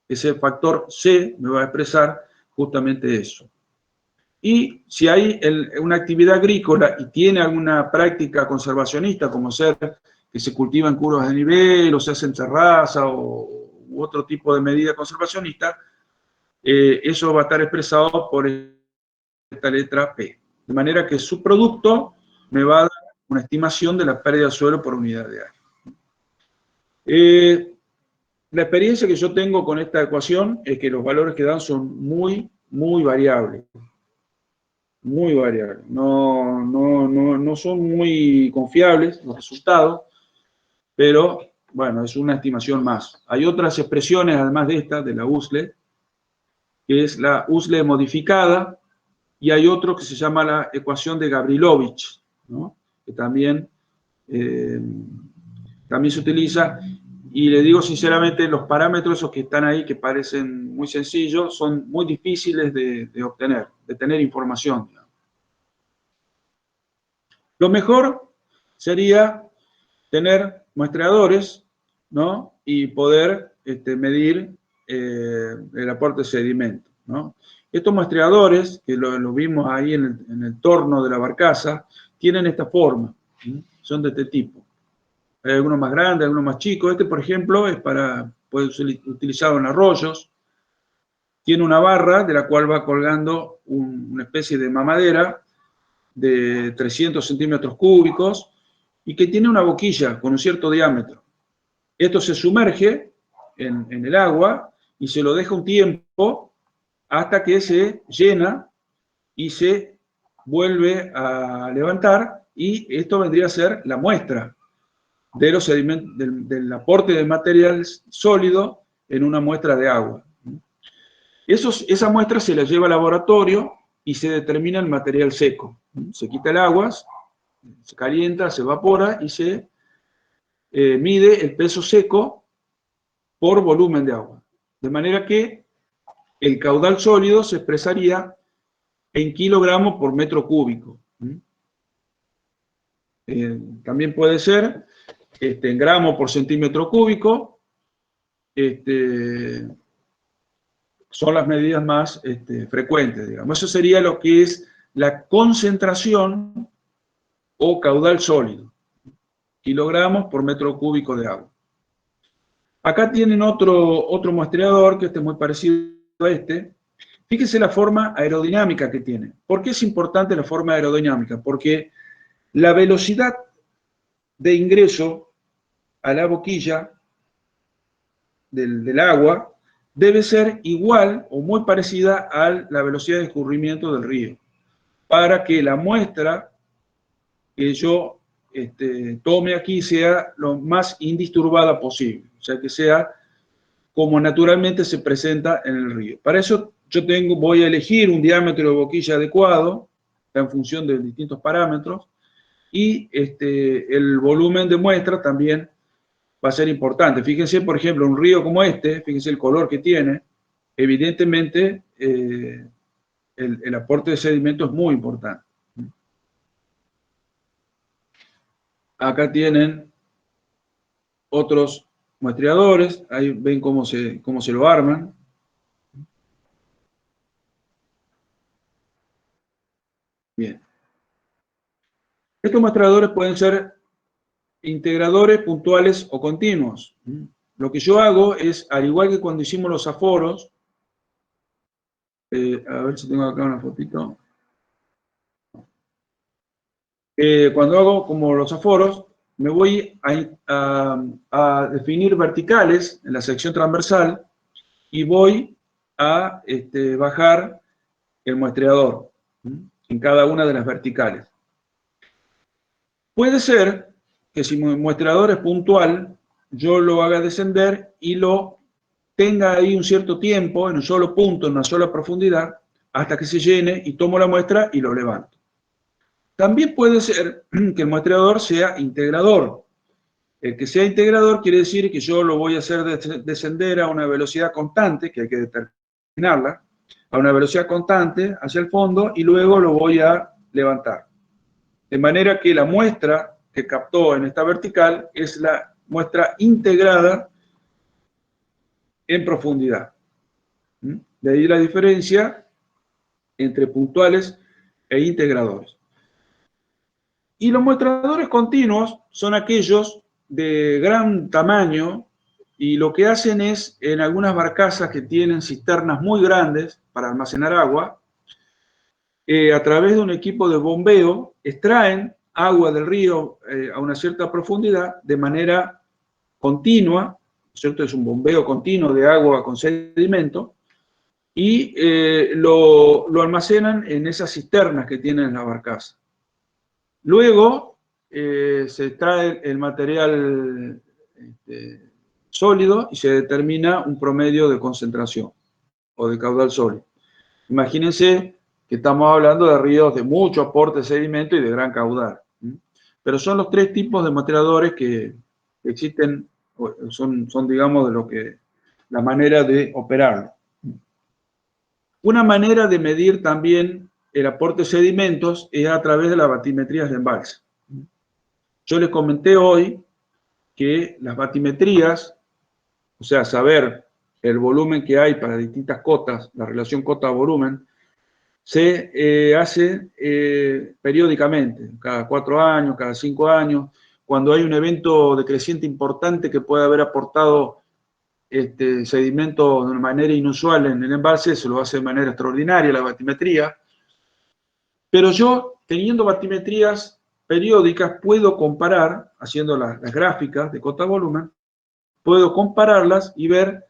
Ese factor C me va a expresar justamente eso. Y si hay una actividad agrícola y tiene alguna práctica conservacionista, como ser que se cultivan curvas de nivel o se hacen terrazas u otro tipo de medida conservacionista, eso va a estar expresado por esta letra P. De manera que su producto me va a dar una estimación de la pérdida de suelo por unidad de área. La experiencia que yo tengo con esta ecuación es que los valores que dan son muy, muy variables. Muy variables. No son muy confiables los resultados, pero bueno, es una estimación más. Hay otras expresiones, además de esta, de la USLE, que es la USLE modificada, y hay otro que se llama la ecuación de Gavrilovich, ¿no? Que también se utiliza, y le digo sinceramente, los parámetros esos que están ahí, que parecen muy sencillos, son muy difíciles de obtener, de tener información. Lo mejor sería tener muestreadores, ¿no? Y poder medir el aporte de sedimento, ¿no? Estos muestreadores, que lo vimos ahí en el torno de la barcaza, tienen esta forma, ¿sí? Son de este tipo. Hay algunos más grandes, algunos más chicos. Este, por ejemplo, puede ser utilizado en arroyos. Tiene una barra de la cual va colgando una especie de mamadera de 300 centímetros cúbicos y que tiene una boquilla con un cierto diámetro. Esto se sumerge en el agua y se lo deja un tiempo hasta que se llena y se vuelve a levantar, y esto vendría a ser la muestra de los sedimentos, del aporte de material sólido en una muestra de agua. Esa muestra se la lleva al laboratorio y se determina el material seco. Se quita el agua, se calienta, se evapora y se mide el peso seco por volumen de agua. De manera que el caudal sólido se expresaría en kilogramos por metro cúbico. También puede ser en gramos por centímetro cúbico. Son las medidas más frecuentes, digamos. Eso sería lo que es la concentración o caudal sólido, kilogramos por metro cúbico de agua. Acá tienen otro muestreador que es muy parecido a este. Fíjense la forma aerodinámica que tiene. ¿Por qué es importante la forma aerodinámica? Porque la velocidad de ingreso a la boquilla del agua debe ser igual o muy parecida a la velocidad de escurrimiento del río, para que la muestra que yo tome aquí sea lo más indisturbada posible, o sea, que sea como naturalmente se presenta en el río. Para eso voy a elegir un diámetro de boquilla adecuado, en función de distintos parámetros, y el volumen de muestra también va a ser importante. Fíjense, por ejemplo, un río como este, fíjense el color que tiene, evidentemente el aporte de sedimento es muy importante. Acá tienen otros muestreadores, ahí ven cómo se lo arman. Bien. Estos muestreadores pueden ser integradores puntuales o continuos. Lo que yo hago es, al igual que cuando hicimos los aforos, a ver si tengo acá una fotito. Cuando hago como los aforos, me voy a definir verticales en la sección transversal y voy a bajar el muestreador en cada una de las verticales. Puede ser que si mi muestreador es puntual, yo lo haga descender y lo tenga ahí un cierto tiempo, en un solo punto, en una sola profundidad, hasta que se llene y tomo la muestra y lo levanto. También puede ser que el muestreador sea integrador. El que sea integrador quiere decir que yo lo voy a hacer descender a una velocidad constante, que hay que determinarla, a una velocidad constante hacia el fondo y luego lo voy a levantar. De manera que la muestra que captó en esta vertical es la muestra integrada en profundidad. De ahí la diferencia entre puntuales e integradores. Y los muestradores continuos son aquellos de gran tamaño y lo que hacen es, en algunas barcazas que tienen cisternas muy grandes para almacenar agua, a través de un equipo de bombeo, extraen agua del río a una cierta profundidad de manera continua, ¿cierto? Es un bombeo continuo de agua con sedimento, y lo almacenan en esas cisternas que tienen en la barcaza. Luego se extrae el material sólido y se determina un promedio de concentración o de caudal sólido. Imagínense que estamos hablando de ríos de mucho aporte de sedimento y de gran caudal. Pero son los tres tipos de muestreadores que existen, son digamos, la manera de operarlo. Una manera de medir también el aporte de sedimentos es a través de las batimetrías de embalse. Yo les comenté hoy que las batimetrías, o sea, saber el volumen que hay para distintas cotas, la relación cota-volumen, se hace periódicamente, cada 4 años, cada 5 años, cuando hay un evento decreciente importante que puede haber aportado sedimento de una manera inusual en el embalse, se lo hace de manera extraordinaria la batimetría. Pero yo, teniendo batimetrías periódicas, puedo comparar, haciendo las gráficas de cota-volumen, puedo compararlas y ver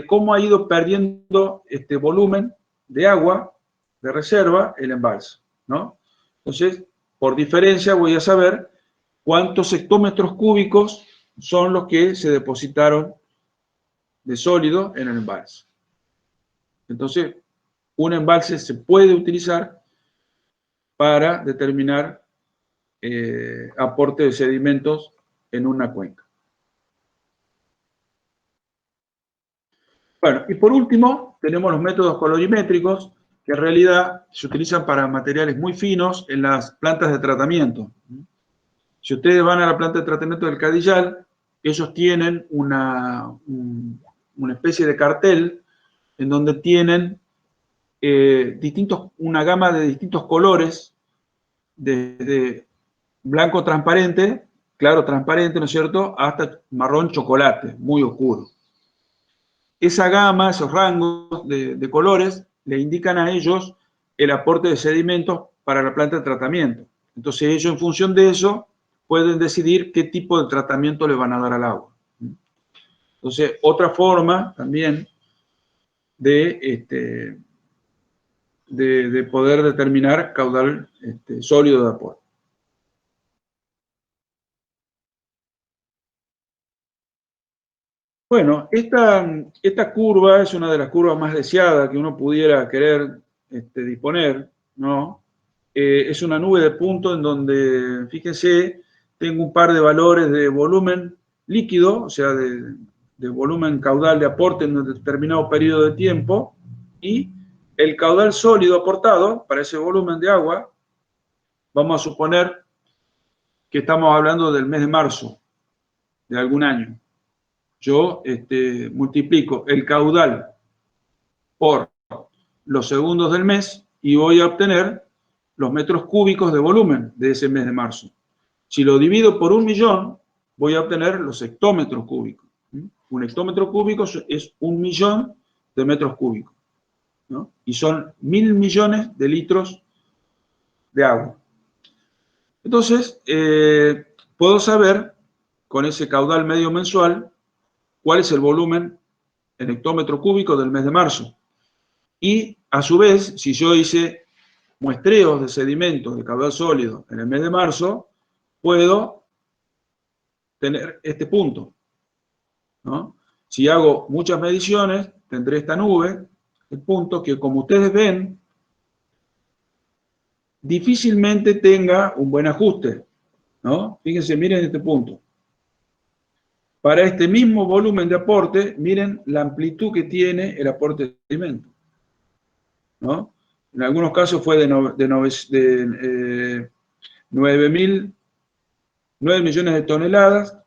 cómo ha ido perdiendo volumen de agua de reserva el embalse, ¿no? Entonces, por diferencia voy a saber cuántos hectómetros cúbicos son los que se depositaron de sólido en el embalse. Entonces, un embalse se puede utilizar para determinar aporte de sedimentos en una cuenca. Bueno, y por último, tenemos los métodos colorimétricos, que en realidad se utilizan para materiales muy finos en las plantas de tratamiento. Si ustedes van a la planta de tratamiento del Cadillal, ellos tienen una especie de cartel en donde tienen una gama de distintos colores, desde blanco transparente, claro transparente, ¿no es cierto?, hasta marrón chocolate, muy oscuro. Esa gama, esos rangos de colores, le indican a ellos el aporte de sedimentos para la planta de tratamiento. Entonces ellos, en función de eso, pueden decidir qué tipo de tratamiento le van a dar al agua. Entonces, otra forma también de poder determinar caudal sólido de aporte. Bueno, esta curva es una de las curvas más deseadas que uno pudiera querer disponer, ¿no? Es una nube de puntos en donde, fíjense, tengo un par de valores de volumen líquido, o sea, de volumen caudal de aporte en un determinado periodo de tiempo, y el caudal sólido aportado para ese volumen de agua, vamos a suponer que estamos hablando del mes de marzo de algún año. Yo multiplico el caudal por los segundos del mes y voy a obtener los metros cúbicos de volumen de ese mes de marzo. Si lo divido por 1.000.000, voy a obtener los hectómetros cúbicos. Un hectómetro cúbico es 1.000.000 de metros cúbicos, ¿no? Y son 1.000 millones de litros de agua. Entonces, puedo saber con ese caudal medio mensual cuál es el volumen en hectómetro cúbico del mes de marzo. Y a su vez, si yo hice muestreos de sedimentos de caudal sólido en el mes de marzo, puedo tener este punto, ¿no? Si hago muchas mediciones, tendré esta nube, el punto que, como ustedes ven, difícilmente tenga un buen ajuste, ¿no? Fíjense, miren este punto. Para este mismo volumen de aporte, miren la amplitud que tiene el aporte de sedimento, ¿no? En algunos casos fue de 9 millones de toneladas,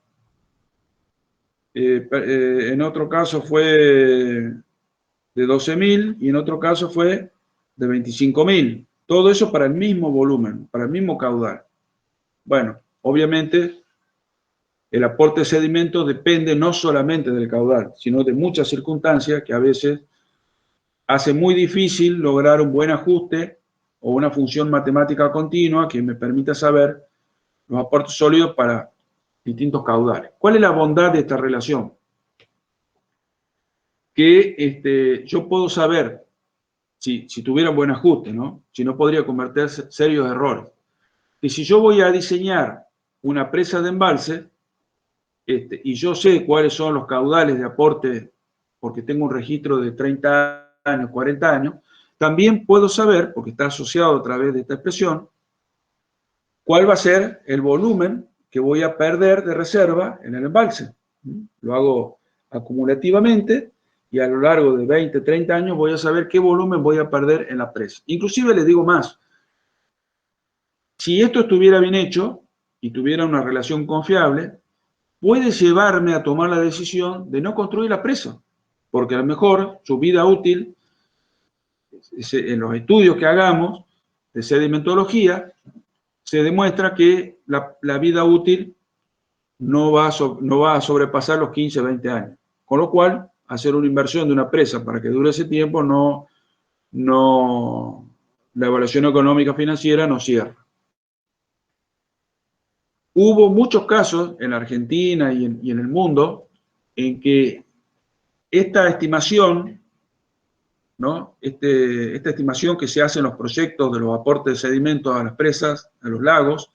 en otro caso fue de 12.000 y en otro caso fue de 25.000. Todo eso para el mismo volumen, para el mismo caudal. Bueno, obviamente el aporte de sedimentos depende no solamente del caudal, sino de muchas circunstancias que a veces hace muy difícil lograr un buen ajuste o una función matemática continua que me permita saber los aportes sólidos para distintos caudales. ¿Cuál es la bondad de esta relación? Que yo puedo saber, si tuviera un buen ajuste, ¿no? Si no, podría cometerse serios errores. Que si yo voy a diseñar una presa de embalse, y yo sé cuáles son los caudales de aporte, porque tengo un registro de 30 años, 40 años, también puedo saber, porque está asociado a través de esta expresión, cuál va a ser el volumen que voy a perder de reserva en el embalse. Lo hago acumulativamente y a lo largo de 20, 30 años voy a saber qué volumen voy a perder en la presa. Inclusive les digo más, si esto estuviera bien hecho y tuviera una relación confiable, puede llevarme a tomar la decisión de no construir la presa, porque a lo mejor su vida útil, en los estudios que hagamos de sedimentología, se demuestra que la vida útil no va a sobrepasar los 15, 20 años. Con lo cual, hacer una inversión de una presa para que dure ese tiempo, la evaluación económica financiera no cierra. Hubo muchos casos en Argentina y en el mundo en que esta estimación, ¿no? Esta estimación que se hace en los proyectos de los aportes de sedimentos a las presas, a los lagos,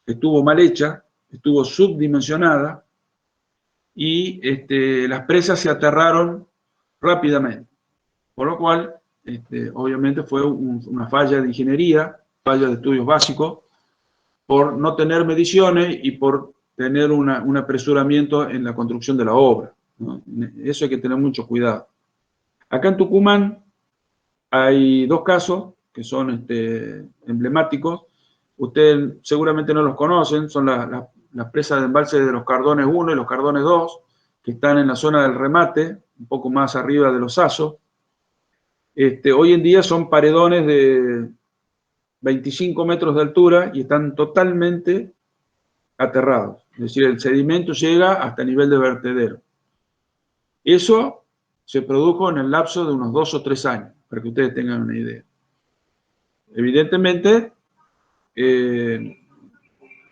estuvo mal hecha, estuvo subdimensionada y las presas se aterraron rápidamente. Por lo cual, obviamente fue una falla de ingeniería, falla de estudios básicos, por no tener mediciones y por tener un apresuramiento en la construcción de la obra, ¿no? Eso hay que tener mucho cuidado. Acá en Tucumán hay dos casos que son emblemáticos. Ustedes seguramente no los conocen, son las presas de embalse de los Cardones 1 y los Cardones 2, que están en la zona del remate, un poco más arriba de los Azos. Hoy en día son paredones 25 metros de altura y están totalmente aterrados. Es decir, el sedimento llega hasta el nivel de vertedero. Eso se produjo en el lapso de unos 2 o 3 años, para que ustedes tengan una idea. Evidentemente,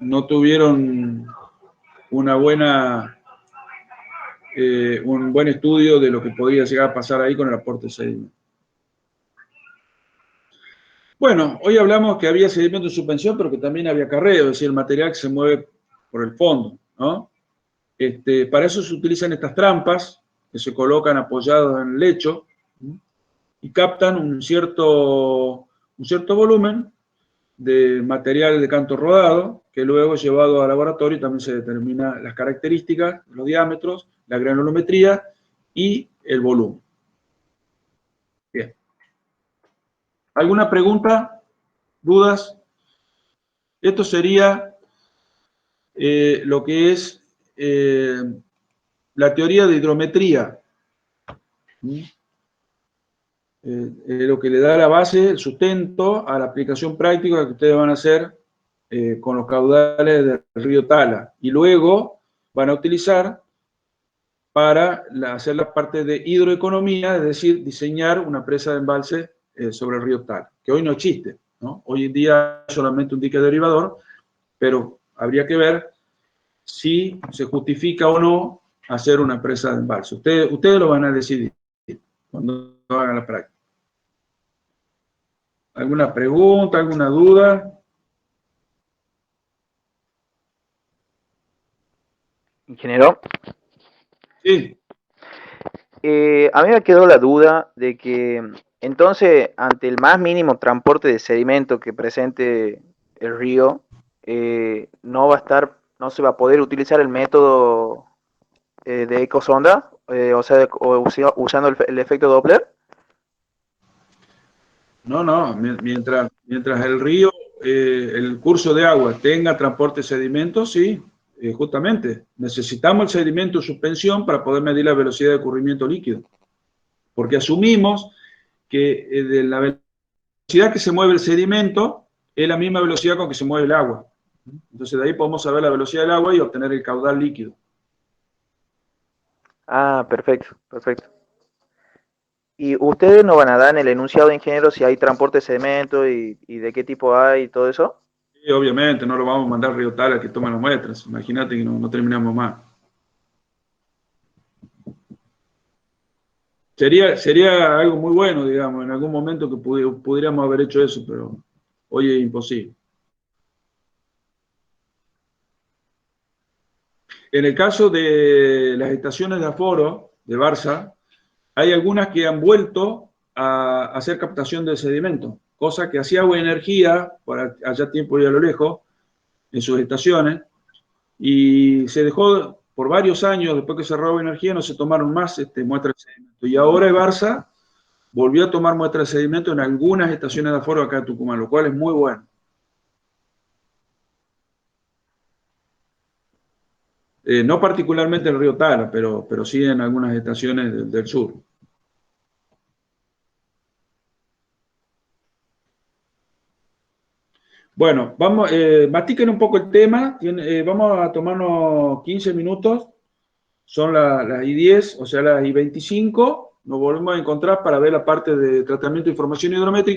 no tuvieron un buen estudio de lo que podría llegar a pasar ahí con el aporte de sedimento. Bueno, hoy hablamos que había sedimento en suspensión, pero que también había carreo, es decir, el material que se mueve por el fondo, ¿no? Para eso se utilizan estas trampas que se colocan apoyadas en el lecho, ¿sí? Y captan un cierto volumen de material de canto rodado, que luego es llevado al laboratorio y también se determina las características, los diámetros, la granulometría y el volumen. Bien. ¿Alguna pregunta? ¿Dudas? Esto sería lo que es la teoría de hidrometría. Lo que le da la base, el sustento a la aplicación práctica que ustedes van a hacer con los caudales del río Tala. Y luego van a utilizar para hacer la parte de hidroeconomía, es decir, diseñar una presa de embalse sobre el río Tala, que hoy no existe, ¿no? Hoy en día es solamente un dique derivador, pero habría que ver si se justifica o no hacer una presa de embalse. Ustedes lo van a decidir cuando hagan la práctica. ¿Alguna pregunta, alguna duda? Ingeniero, Sí. a mí me quedó la duda de que entonces ante el más mínimo transporte de sedimento que presente el río, no se va a poder utilizar el método de ecosonda, usando el efecto Doppler. No, mientras el río, el curso de agua tenga transporte de sedimentos, sí, justamente. Necesitamos el sedimento en suspensión para poder medir la velocidad de escurrimiento líquido. Porque asumimos que de la velocidad que se mueve el sedimento es la misma velocidad con que se mueve el agua. Entonces de ahí podemos saber la velocidad del agua y obtener el caudal líquido. Ah, perfecto, perfecto. ¿Y ustedes no van a dar en el enunciado de ingeniero si hay transporte de sedimento y de qué tipo hay y todo eso? Y obviamente no lo vamos a mandar a Río Tala que tome las muestras. Imagínate que no terminamos más. Sería algo muy bueno, digamos, en algún momento que pudiéramos haber hecho eso, pero hoy es imposible. En el caso de las estaciones de aforo de Barça, hay algunas que han vuelto a hacer captación de sedimento, cosa que hacía agua y energía, por allá tiempo y a lo lejos, en sus estaciones, y se dejó por varios años, después que se robó energía, no se tomaron más muestras de sedimento. Y ahora el Barça volvió a tomar muestras de sedimento en algunas estaciones de aforo acá en Tucumán, lo cual es muy bueno. No particularmente en el río Tala, pero sí en algunas estaciones del sur. Bueno, vamos, mastiquen un poco el tema. Vamos a tomarnos 15 minutos. Son las I10, o sea, las I25. Nos volvemos a encontrar para ver la parte de tratamiento de información hidrométrica.